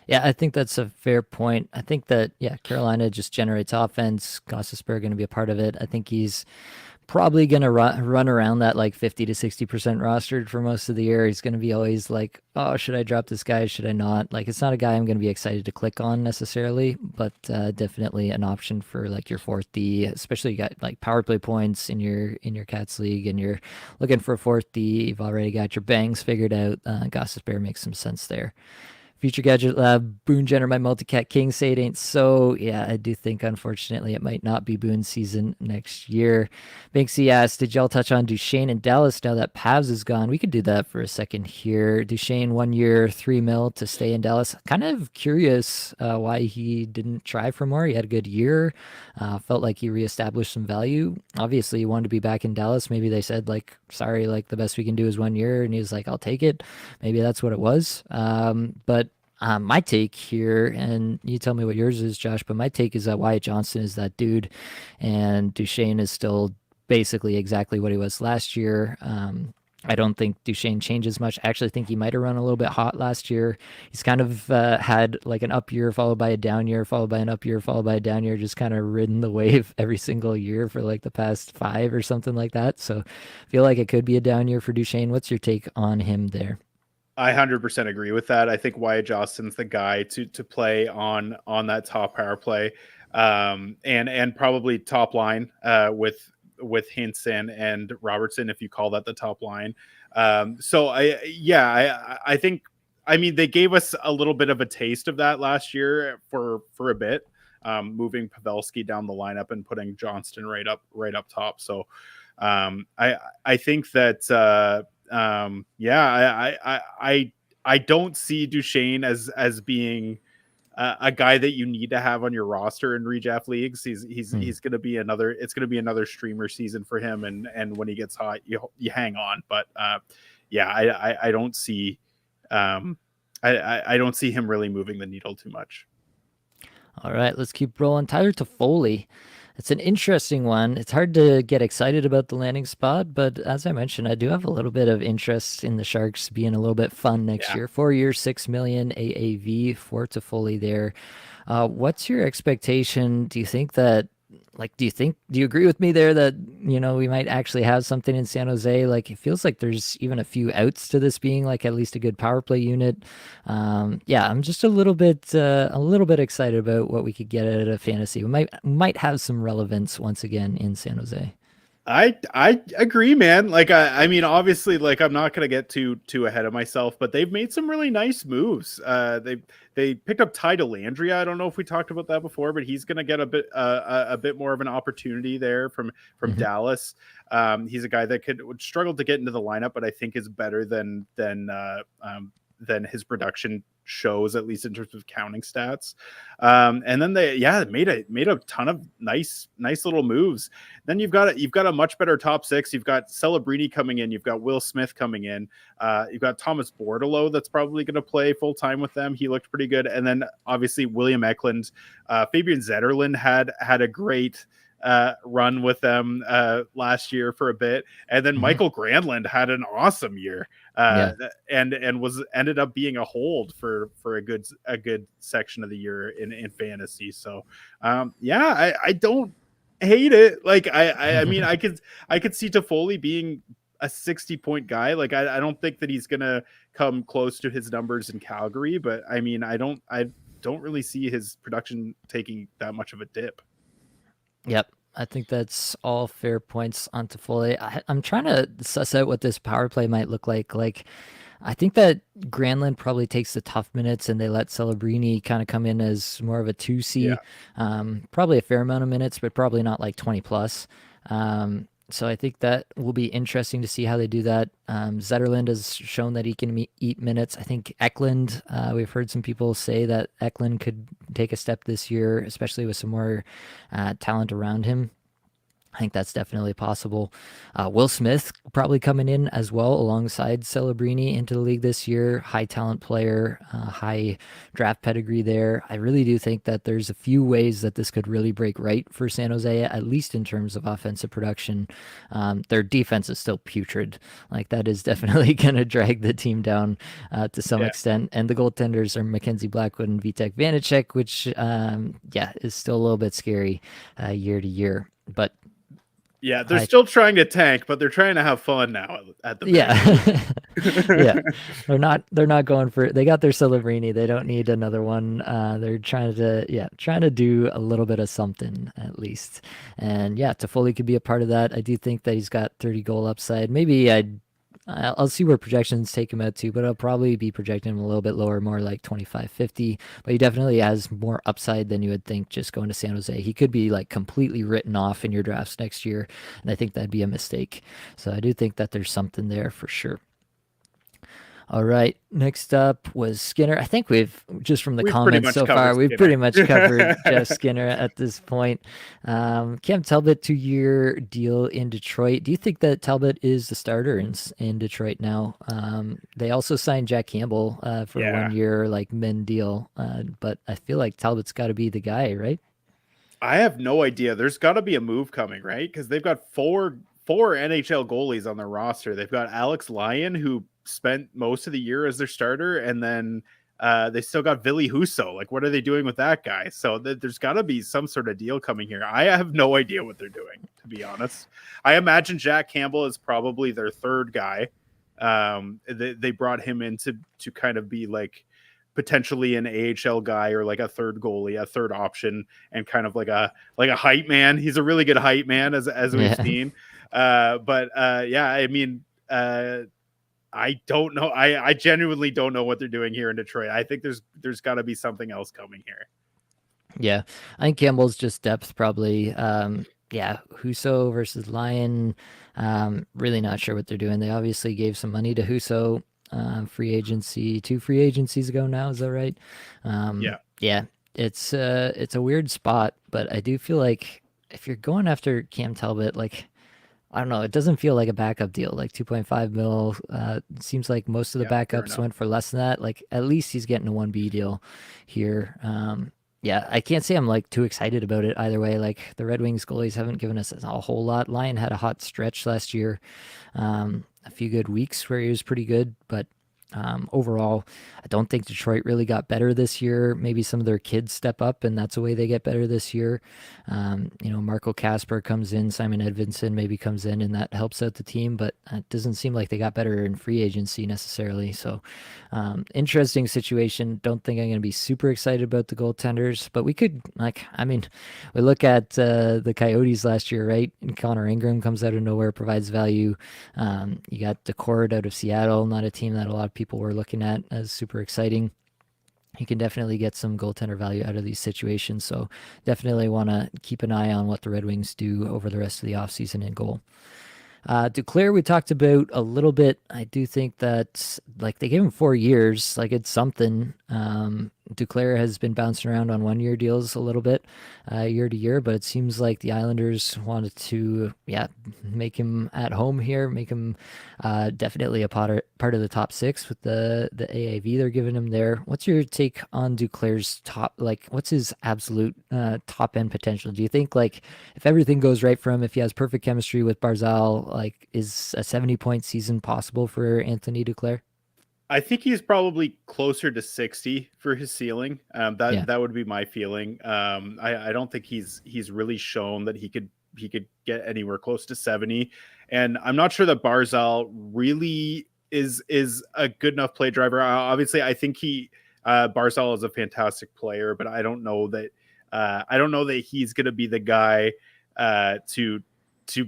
Yeah, I think that's a fair point. I think that Carolina just generates offense. Gostisbehere going to be a part of it. I think he's probably going to run around that like 50 to 60% rostered for most of the year. He's going to be always like, oh, should I drop this guy? Should I not? Like, it's not a guy I'm going to be excited to click on necessarily, but definitely an option for like your 4th D, especially you got like power play points in your Cats league and you're looking for a 4th D. You've already got your bangs figured out. Gostisbehere makes some sense there. Future Gadget Lab, Boone Jenner, my Multicat King, say it ain't so. Yeah, I do think, unfortunately, it might not be Boone's season next year. Banksy asked, did y'all touch on Duchesne in Dallas now that Pavs is gone? We could do that for a second here. Duchesne, 1 year, $3 million to stay in Dallas. Kind of curious why he didn't try for more. He had a good year. Felt like he reestablished some value. Obviously, he wanted to be back in Dallas. Maybe they said, like, sorry, like, the best we can do is 1 year. And he was like, I'll take it. Maybe that's what it was. But my take here, and you tell me what yours is, Josh, but my take is that Wyatt Johnston is that dude, and Duchesne is still basically exactly what he was last year. I don't think Duchesne changes much. I actually think he might have run a little bit hot last year. He's kind of had like an up year followed by a down year, followed by an up year, followed by a down year, just kind of ridden the wave every single year for like the past 5 or something like that. So I feel like it could be a down year for Duchesne. What's your take on him there? I 100% agree with that. I think Wyatt Johnston's the guy to play on that top power play, and probably top line with Hinson and Robertson, if you call that the top line. So I think, I mean, they gave us a little bit of a taste of that last year for a bit, moving Pavelski down the lineup and putting Johnston right up top. So I think that. I don't see Duchesne as being a guy that you need to have on your roster in redraft leagues. He's going to be another streamer season for him, and when he gets hot, you hang on. But I don't see I don't see him really moving the needle too much. All right, let's keep rolling. Tyler Toffoli. It's an interesting one. It's hard to get excited about the landing spot, but as I mentioned, I do have a little bit of interest in the Sharks being a little bit fun next year. 4 years, $6 million AAV for Toffoli there. What's your expectation? Do you think that, do you agree with me there that, we might actually have something in San Jose? Like, it feels like there's even a few outs to this being like at least a good power play unit. I'm just a little bit excited about what we could get out of fantasy. We might have some relevance once again in San Jose. I agree, man. Like, I mean, obviously, like, I'm not going to get too ahead of myself, but they've made some really nice moves. They picked up Ty Dellandrea. I don't know if we talked about that before, but he's going to get a bit more of an opportunity there from Dallas. He's a guy that would struggle to get into the lineup, but I think is better than his production shows, at least in terms of counting stats. And then they made a ton of nice little moves. Then you've got a much better top six. You've got Celebrini coming in, you've got Will Smith coming in, you've got Thomas Bordeleau that's probably going to play full time with them. He looked pretty good. And then obviously William Eklund, Fabian Zetterlund had a great run with them last year for a bit, and then Michael Granlund had an awesome year, and ended up being a hold for a good section of the year in fantasy. So I don't hate it. Like, I mean, I could see Toffoli being a 60-point guy. Like, I don't think that he's gonna come close to his numbers in Calgary, but I mean, I don't really see his production taking that much of a dip. Yep. I think that's all fair points on Toffoli. I'm trying to suss out what this power play might look like. Like, I think that Granlund probably takes the tough minutes and they let Celebrini kind of come in as more of a 2C. Probably a fair amount of minutes, but probably not like 20 plus. So I think that will be interesting to see how they do that. Zetterlund has shown that he can eat minutes. I think Eklund, we've heard some people say that Eklund could take a step this year, especially with some more talent around him. I think that's definitely possible. Will Smith probably coming in as well alongside Celebrini into the league this year. High talent player, high draft pedigree there. I really do think that there's a few ways that this could really break right for San Jose, at least in terms of offensive production. Their defense is still putrid. Like, that is definitely going to drag the team down to some extent. And the goaltenders are Mackenzie Blackwood and Vitek Vanacek, which is still a little bit scary year to year. But yeah, they're still trying to tank, but they're trying to have fun now at the They're not going for, they got their Celebrini. They don't need another one. They're trying to do a little bit of something at least. And Toffoli could be a part of that. I do think that he's got 30 goal upside. Maybe I'll see where projections take him out to, but I'll probably be projecting him a little bit lower, more like 25-50. But he definitely has more upside than you would think just going to San Jose. He could be like completely written off in your drafts next year, and I think that'd be a mistake. So I do think that there's something there for sure. All right, next up was Skinner. I think we've comments so far, we've pretty much covered Jeff Skinner at this point. Cam Talbot, 2-year deal in Detroit. Do you think that Talbot is the starter in Detroit now? They also signed Jack Campbell for 1 year, like, men deal. But I feel like Talbot's got to be the guy, right? I have no idea. There's got to be a move coming, right? Because they've got four NHL goalies on their roster. They've got Alex Lyon, who spent most of the year as their starter, and then they still got Ville Husso. Like, what are they doing with that guy? So there's got to be some sort of deal coming here. I have no idea what they're doing, to be honest. I imagine Jack Campbell is probably their third guy. They brought him in to kind of be like potentially an AHL guy or like a third goalie, a third option, and kind of like a hype man. He's a really good hype man, as we've seen. Yeah, I mean, I don't know. I genuinely don't know what they're doing here in Detroit. I think there's got to be something else coming here. Yeah, I think Campbell's just depth probably. Yeah, Husso versus Lyon. Really not sure what they're doing. They obviously gave some money to Husso, free agency, 2 free agencies ago now. Is that right? Yeah. It's a weird spot, but I do feel like if you're going after Cam Talbot, like, I don't know, it doesn't feel like a backup deal. Like 2.5 mil. Seems like most of the backups went for less than that. Like, at least he's getting a 1B deal here. Yeah, I can't say I'm like too excited about it either way. Like, the Red Wings goalies haven't given us a whole lot. Lyon had a hot stretch last year, a few good weeks where he was pretty good, but overall, I don't think Detroit really got better this year. Maybe some of their kids step up, and that's the way they get better this year. Marco Casper comes in, Simon Edvinsson maybe comes in, and that helps out the team, but it doesn't seem like they got better in free agency necessarily. So, interesting situation. Don't think I'm going to be super excited about the goaltenders, but we could, we look at the Coyotes last year, right? And Connor Ingram comes out of nowhere, provides value. You got Decord out of Seattle, not a team that a lot of people were looking at as super exciting. You can definitely get some goaltender value out of these situations. So definitely want to keep an eye on what the Red Wings do over the rest of the offseason in goal. Duclair, we talked about a little bit. I do think that, like, they gave him 4 years. Like, it's something. Duclair has been bouncing around on 1-year deals a little bit, year to year, but it seems like the Islanders wanted to, make him at home here, make him definitely a part of the top 6 with the AAV they're giving him there. What's your take on Duclair's what's his absolute top end potential? Do you think, like, if everything goes right for him, if he has perfect chemistry with Barzal, like, is a 70-point season possible for Anthony Duclair? I think he's probably closer to 60 for his ceiling. That would be my feeling. I don't think he's really shown that he could get anywhere close to 70. And I'm not sure that Barzal really is a good enough play driver. Obviously, I think Barzal is a fantastic player, but I don't know that he's going to be the guy to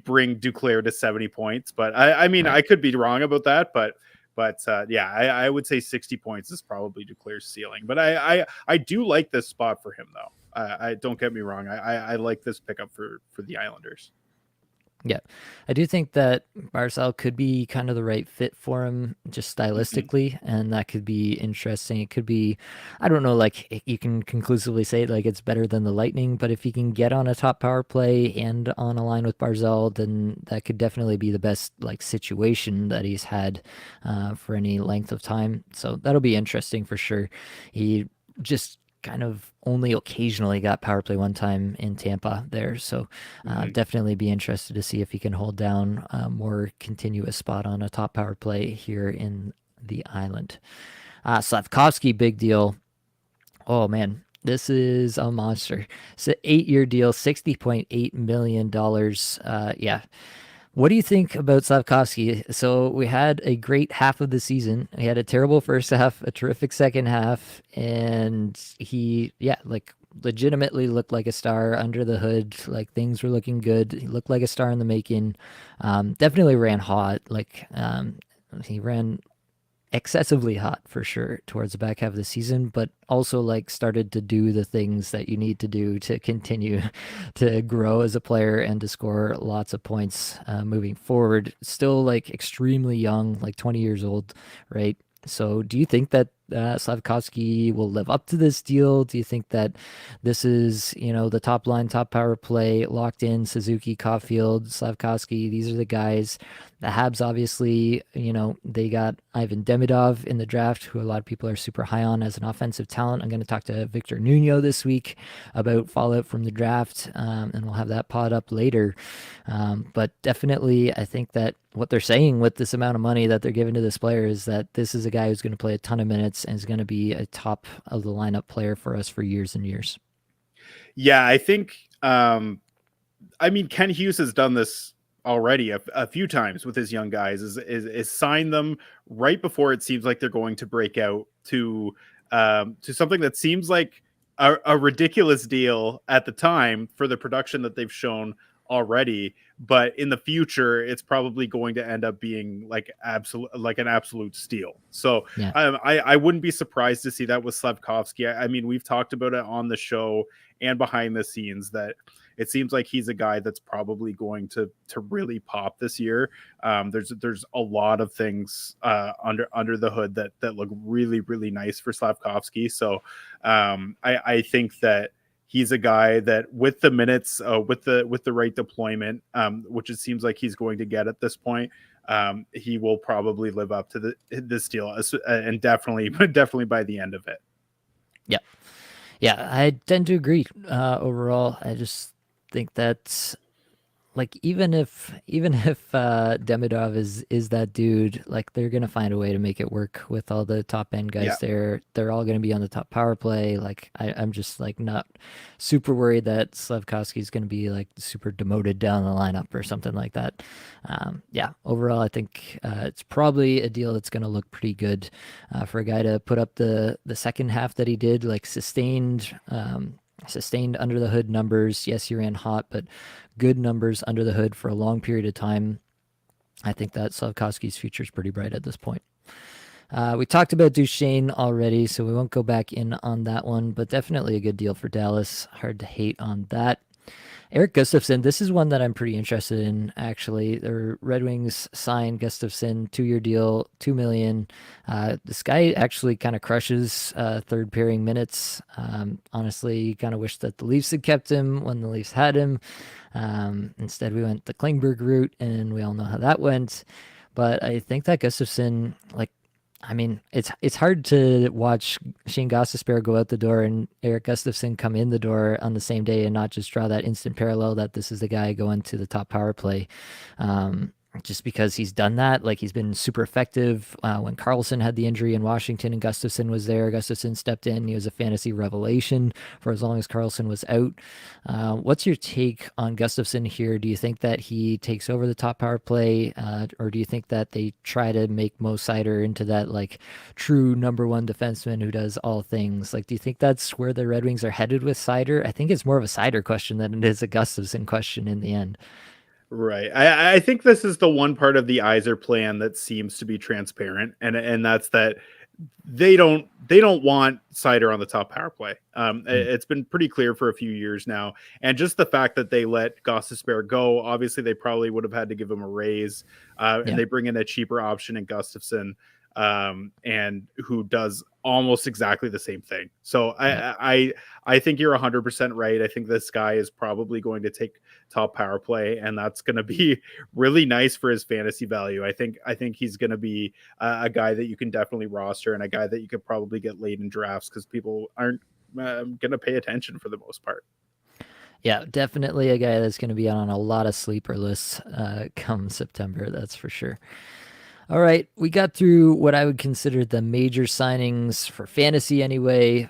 bring Duclair to 70 points. But I mean, right. I could be wrong about that, but I would say 60 points is probably Duclair's ceiling. But I do like this spot for him, though. I don't get me wrong. I like this pickup for the Islanders. Yeah, I do think that Barzal could be kind of the right fit for him, just stylistically, and that could be interesting. It could be, I don't know, like, you can conclusively say like it's better than the Lightning, but if he can get on a top power play and on a line with Barzal, then that could definitely be the best, like, situation that he's had for any length of time. So that'll be interesting for sure. He just kind of only occasionally got power play one time in Tampa there. So definitely be interested to see if he can hold down a more continuous spot on a top power play here in the island. Slavkovsky, big deal. Oh man, this is a monster. It's an 8-year deal, $60.8 million. Yeah. What do you think about Slavkovsky? So we had a great half of the season. He had a terrible first half, a terrific second half, and he, legitimately looked like a star under the hood. Like, things were looking good. He looked like a star in the making. Definitely ran hot. He ran excessively hot for sure towards the back half of the season, but also started to do the things that you need to do to continue to grow as a player and to score lots of points moving forward. Still extremely young, 20 years old, right? So do you think that Slavkovsky will live up to this deal? Do you think that this is, the top line, top power play locked in? Suzuki, Caulfield, Slavkovsky, these are the guys. The Habs, obviously, they got Ivan Demidov in the draft, who a lot of people are super high on as an offensive talent. I'm going to talk to Victor Nuno this week about fallout from the draft, and we'll have that pod up later. But definitely, I think that what they're saying with this amount of money that they're giving to this player is that this is a guy who's going to play a ton of minutes and is going to be a top of the lineup player for us for years and years. Yeah, I think, Ken Hughes has done this already a few times with his young guys, is sign them right before it seems like they're going to break out to something that seems like a ridiculous deal at the time for the production that they've shown already, but in the future it's probably going to end up being like an absolute steal. So yeah. I wouldn't be surprised to see that with Slavkovsky. I mean, we've talked about it on the show and behind the scenes that it seems like he's a guy that's probably going to really pop this year. There's a lot of things under the hood that look really, really nice for Slavkovsky. So I think that he's a guy that with the minutes, with the right deployment, which it seems like he's going to get at this point, he will probably live up to this deal, and definitely by the end of it. Yeah, I tend to agree. Overall, I just think that, like, even if Demidov is that dude, like, they're gonna find a way to make it work with all the top end guys there. They're all gonna be on the top power play. Like, I'm just like not super worried that Slavkovsky is gonna be like super demoted down the lineup or something like that. Overall, I think it's probably a deal that's gonna look pretty good for a guy to put up the second half that he did, like sustained under the hood numbers. Yes, he ran hot, but good numbers under the hood for a long period of time. I think that Slavkovsky's future is pretty bright at this point. We talked about Duchesne already, so we won't go back in on that one, but definitely a good deal for Dallas. Hard to hate on that. Erik Gustafsson, this is one that I'm pretty interested in, actually. The Red Wings signed Gustafsson, 2-year deal, $2 million. This guy actually kind of crushes third pairing minutes. Honestly, kind of wish that the Leafs had kept him when the Leafs had him. Instead, we went the Klingberg route, and we all know how that went. But I think that Gustafsson, it's hard to watch Shane Gostisbehere go out the door and Erik Gustafsson come in the door on the same day and not just draw that instant parallel that this is the guy going to the top power play. Just because he's done that. Like, he's been super effective. When Karlsson had the injury in Washington and Gustafsson was there, Gustafsson stepped in. He was a fantasy revelation for as long as Karlsson was out. What's your take on Gustafsson here? Do you think that he takes over the top power play, or do you think that they try to make Mo Seider into that, like, true number one defenseman who does all things? Like, do you think that's where the Red Wings are headed with Seider? I think it's more of a Seider question than it is a Gustafsson question in the end. Right. I think this is the one part of the Yzer plan that seems to be transparent, and that's that they don't want Seider on the top power play. It's been pretty clear for a few years now, and just the fact that they let Gostisbehere go, obviously they probably would have had to give him a raise, and they bring in a cheaper option in Gustafsson, and who does almost exactly the same thing. So I think you're 100% right. I think this guy is probably going to take top power play, and that's going to be really nice for his fantasy value. I think he's going to be a guy that you can definitely roster, and a guy that you could probably get late in drafts because people aren't going to pay attention for the most part. Yeah, definitely a guy that's going to be on a lot of sleeper lists come September. That's for sure. All right, we got through what I would consider the major signings for fantasy anyway.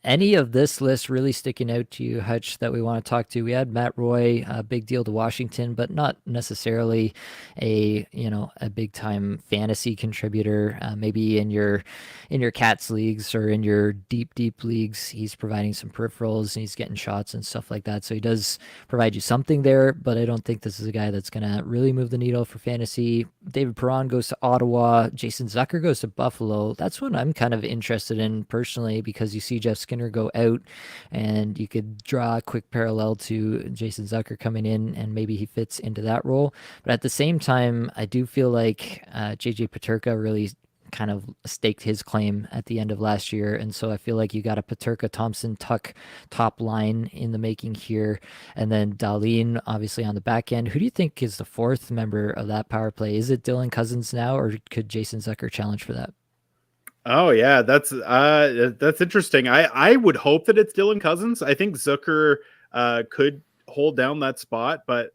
Any of this list really sticking out to you, Hutch, that we want to talk to? We had Matt Roy, a big deal to Washington, but not necessarily a big time fantasy contributor. Maybe in your Cats leagues or in your deep leagues, he's providing some peripherals and he's getting shots and stuff like that. So he does provide you something there, but I don't think this is a guy that's going to really move the needle for fantasy. David Perron goes to Ottawa. Jason Zucker goes to Buffalo. That's what I'm kind of interested in personally, because you see Jeff Skinner go out and you could draw a quick parallel to Jason Zucker coming in and maybe he fits into that role. But at the same time, I do feel like JJ Peterka really kind of staked his claim at the end of last year. And so I feel like you got a Paterka, Thompson, Tuck top line in the making here. And then Darlene, obviously, on the back end. Who do you think is the fourth member of that power play? Is it Dylan Cousins now, or could Jason Zucker challenge for that? Oh yeah, that's interesting. I would hope that it's Dylan Cousins. I think Zucker could hold down that spot, but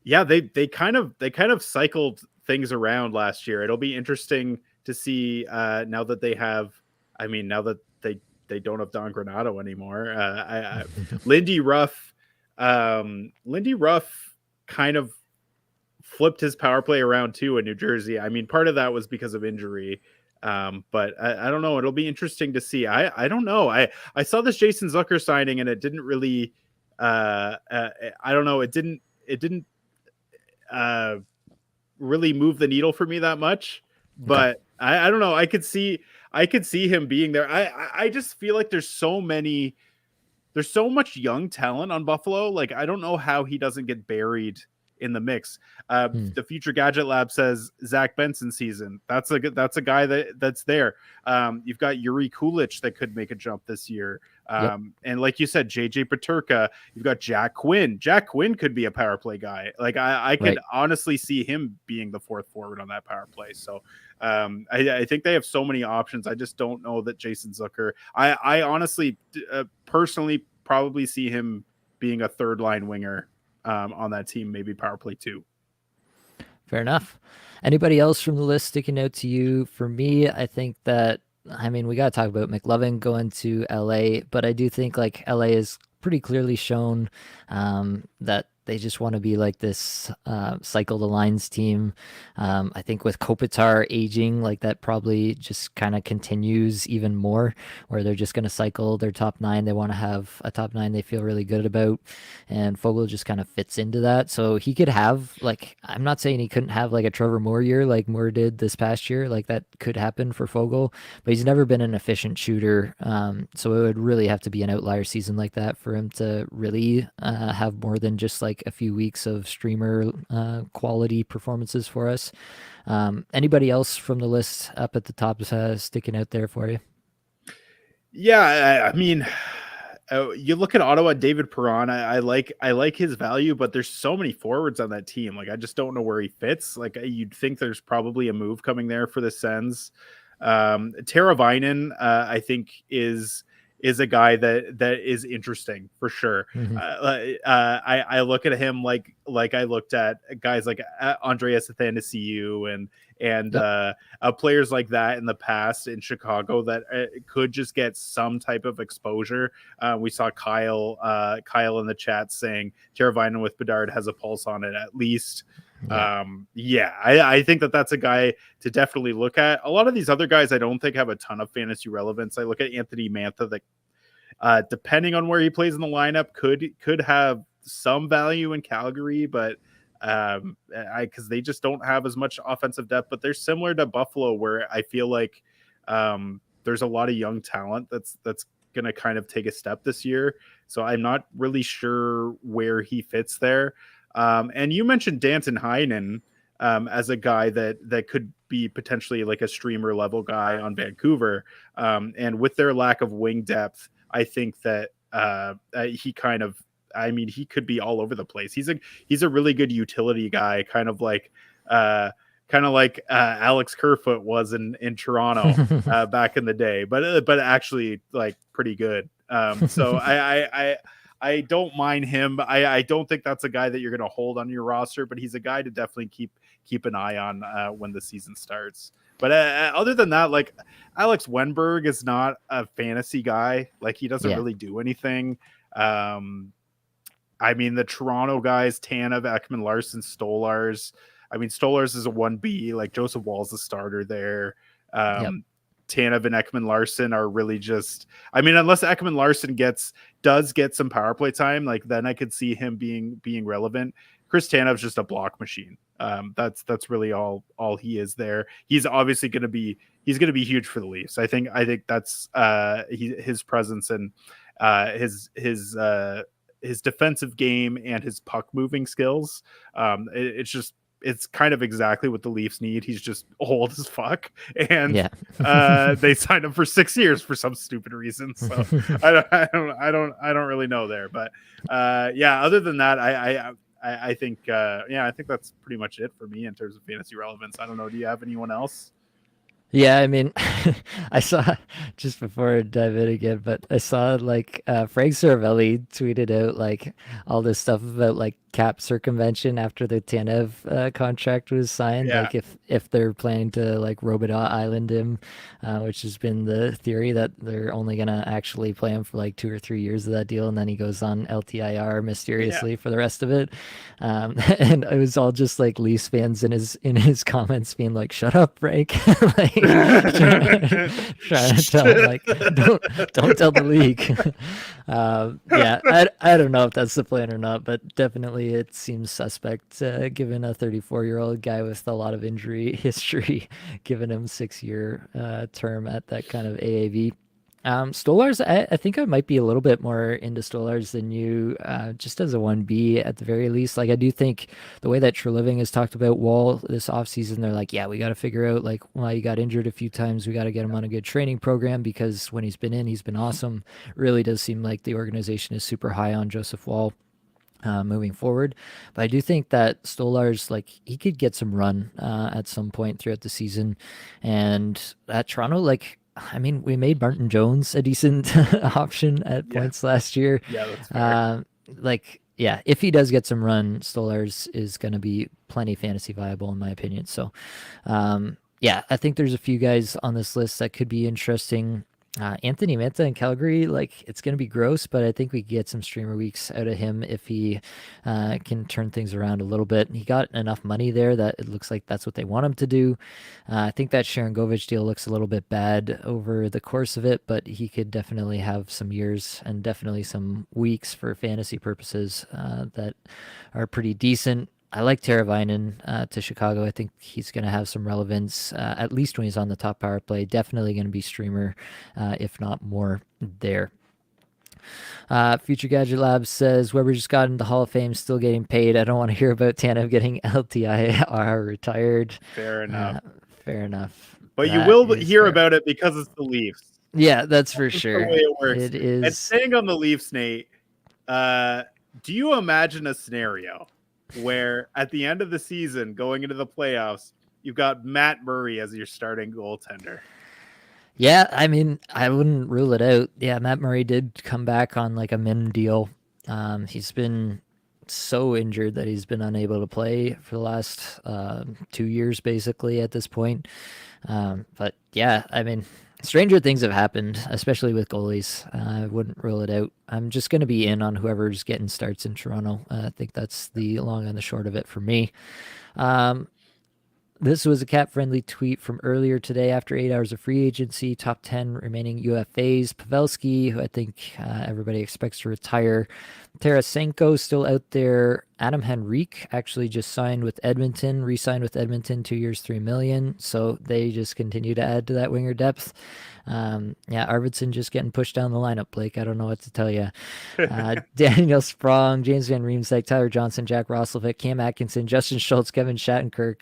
yeah, they kind of cycled things around last year. It'll be interesting to see now that they have. I mean, now that they don't have Don Granato anymore. Lindy Ruff, Lindy Ruff kind of flipped his power play around too in New Jersey. I mean, part of that was because of injury. But I don't know. It'll be interesting to see. I don't know. I saw this Jason Zucker signing and it didn't really I don't know. It didn't really move the needle for me that much. But okay. I don't know. I could see him being there. I just feel like there's so much young talent on Buffalo. Like, I don't know how he doesn't get buried in the mix. The Future Gadget Lab says Zach Benson season. That's a guy that's there. You've got Yuri Kulich that could make a jump this year. And like you said, JJ Paterka, you've got Jack Quinn. Jack Quinn could be a power play guy. Like I could honestly see him being the fourth forward on that power play. So I think they have so many options. I just don't know that Jason Zucker, I honestly personally probably see him being a third line winger on that team, maybe power play 2. Fair enough. Anybody else from the list sticking out to you? For me, I think that, I mean, we got to talk about McLovin going to LA, but I do think like LA is pretty clearly shown that they just want to be like this cycle the lines team. I think with Kopitar aging, like that probably just kind of continues even more, where they're just going to cycle their top 9. They want to have a top 9 they feel really good about, and Fogle just kind of fits into that. So he could have, like, I'm not saying he couldn't have like a Trevor Moore year like Moore did this past year. Like that could happen for Fogle, but he's never been an efficient shooter. So it would really have to be an outlier season like that for him to really have more than just like a few weeks of streamer quality performances for us. Anybody else from the list up at the top sticking out there for you? Yeah, I mean, you look at Ottawa, David Perron. I like his value, but there's so many forwards on that team. Like I just don't know where he fits. Like you'd think there's probably a move coming there for the Sens. Teravainen, I think is a guy that is interesting for sure. I look at him like I looked at guys like Andreas Athanasiou and players like that in the past in Chicago that could just get some type of exposure. We saw Kyle in the chat saying Teravainen with Bedard has a pulse on it at least. I think that's a guy to definitely look at. A lot of these other guys I don't think have a ton of fantasy relevance. I look at Anthony Mantha that depending on where he plays in the lineup could have some value in Calgary, but because they just don't have as much offensive depth. But they're similar to Buffalo, where I feel like there's a lot of young talent that's going to kind of take a step this year. So I'm not really sure where he fits there. And you mentioned Danton Heinen as a guy that could be potentially like a streamer level guy on Vancouver. And with their lack of wing depth, I think that he kind of, I mean, he could be all over the place. He's a really good utility guy, kind of like Alex Kerfoot was in Toronto back in the day, but actually like pretty good. So I don't mind him. I don't think that's a guy that you're going to hold on your roster, but he's a guy to definitely keep an eye on when the season starts. But other than that, like Alex Wenberg is not a fantasy guy. Like he doesn't really do anything. I mean, the Toronto guys, Tanev, Ekman Larson, Stolars. I mean, Stolars is a 1B. Like Joseph Wall's the starter there. Tanev and Ekman Larson are really just, I mean, unless Ekman Larson does get some power play time, like then I could see him being relevant. Chris Tanev's just a block machine. That's really all he is there. He's obviously going to be huge for the Leafs. I think that's his presence and his defensive game and his puck moving skills. It's just it's kind of exactly what the Leafs need. He's just old as fuck, and Yeah. they signed him for 6 years for some stupid reason. So I don't really know there, but yeah. Other than that, I think I think that's pretty much it for me in terms of fantasy relevance. I don't know. Do you have anyone else? Yeah, I mean, I saw just before I dive in again, but I saw like Frank Saravelli tweeted out like all this stuff about like cap circumvention after the Tanev contract was signed. Yeah. Like if they're planning to like Robidas Island him, which has been the theory that they're only gonna actually play him for like 2 or 3 years of that deal, and then he goes on LTIR mysteriously for the rest of it. And it was all just like Leafs fans in his comments being like, "Shut up, Frank!" like trying to tell him, like, don't tell the league. Yeah, I don't know if that's the plan or not, but definitely it seems suspect given a 34-year-old guy with a lot of injury history, giving him 6-year term at that kind of AAV. Stolars, I think I might be a little bit more into Stolars than you, just as a 1B at the very least. Like, I do think the way that True Living has talked about Wall this offseason, they're like, yeah, we got to figure out, like, well, he got injured a few times. We got to get him on a good training program because when he's been in, he's been awesome. It really does seem like the organization is super high on Joseph Wall. Moving forward, but I do think that Stolarz, like, he could get some run at some point throughout the season, and at Toronto, like, I mean, we made Martin Jones a decent option at points last year. Yeah, that's fair. Like, yeah, if he does get some run, Stolarz is going to be plenty fantasy viable in my opinion. So, yeah, I think there's a few guys on this list that could be interesting. Anthony Mantha in Calgary, like, it's going to be gross, but I think we get some streamer weeks out of him if he can turn things around a little bit. He got enough money there that it looks like that's what they want him to do. I think that Sharon Govich deal looks a little bit bad over the course of it, but he could definitely have some years and definitely some weeks for fantasy purposes that are pretty decent. I like Teravainen to Chicago. I think he's going to have some relevance, at least when he's on the top power play. Definitely going to be streamer, if not more there. Future Gadget Labs says Weber just got into the Hall of Fame, still getting paid. I don't want to hear about Tanev getting LTIR retired. Fair enough. Fair enough. But you will hear about it because it's the Leafs. Yeah, that's for sure. The way it works. It is. And staying on the Leafs, Nate, do you imagine a scenario where at the end of the season, going into the playoffs, you've got Matt Murray as your starting goaltender? Yeah, I mean, I wouldn't rule it out. Yeah, Matt Murray did come back on like a min deal. He's been so injured that he's been unable to play for the last 2 years, basically, at this point. But yeah, I mean, stranger things have happened, especially with goalies. I wouldn't rule it out. I'm just going to be in on whoever's getting starts in Toronto. I think that's the long and the short of it for me. This was a cap-friendly tweet from earlier today. After 8 hours of free agency, top 10 remaining UFAs. Pavelski, who I think everybody expects to retire. Tarasenko still out there. Adam Henrique actually just signed with Edmonton, re-signed with Edmonton, 2 years, $3 million. So they just continue to add to that winger depth. Yeah, Arvidsson just getting pushed down the lineup, Blake. I don't know what to tell you. Daniel Sprong, James Van Riemsdyk, Tyler Johnson, Jack Roslovic, Cam Atkinson, Justin Schultz, Kevin Shattenkirk.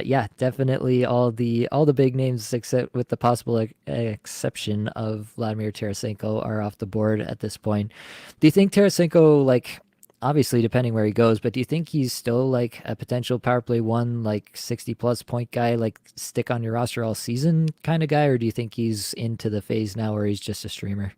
Yeah, definitely all the big names, except with the possible exception of Vladimir Tarasenko, are off the board at this point. Do you think Tarasenko, like, obviously depending where he goes, but do you think he's still like a potential power play one, like 60+ point guy, like stick on your roster all season kind of guy, or do you think he's into the phase now where he's just a streamer?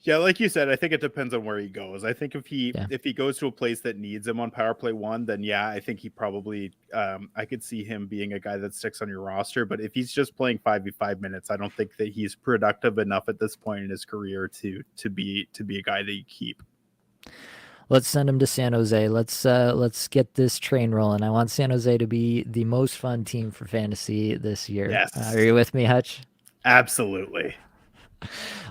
Yeah, like you said, I think it depends on where he goes. I think if he goes to a place that needs him on power play one, then yeah, I think he probably I could see him being a guy that sticks on your roster. But if he's just playing 5v5 minutes, I don't think that he's productive enough at this point in his career to be a guy that you keep. Let's send him to San Jose. Let's get this train rolling. I want San Jose to be the most fun team for fantasy this year. Yes. Are you with me, Hutch? Absolutely.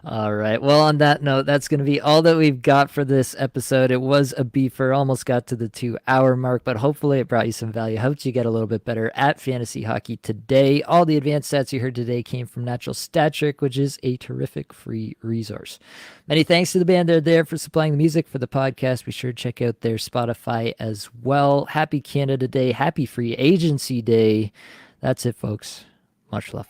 All right. Well, on that note, that's going to be all that we've got for this episode. It was a beefer, almost got to the 2-hour mark, but hopefully it brought you some value. Helped you get a little bit better at fantasy hockey today. All the advanced stats you heard today came from Natural Stat Trick, which is a terrific free resource. Many thanks to the band there for supplying the music for the podcast. Be sure to check out their Spotify as well. Happy Canada Day. Happy Free Agency Day. That's it, folks. Much love.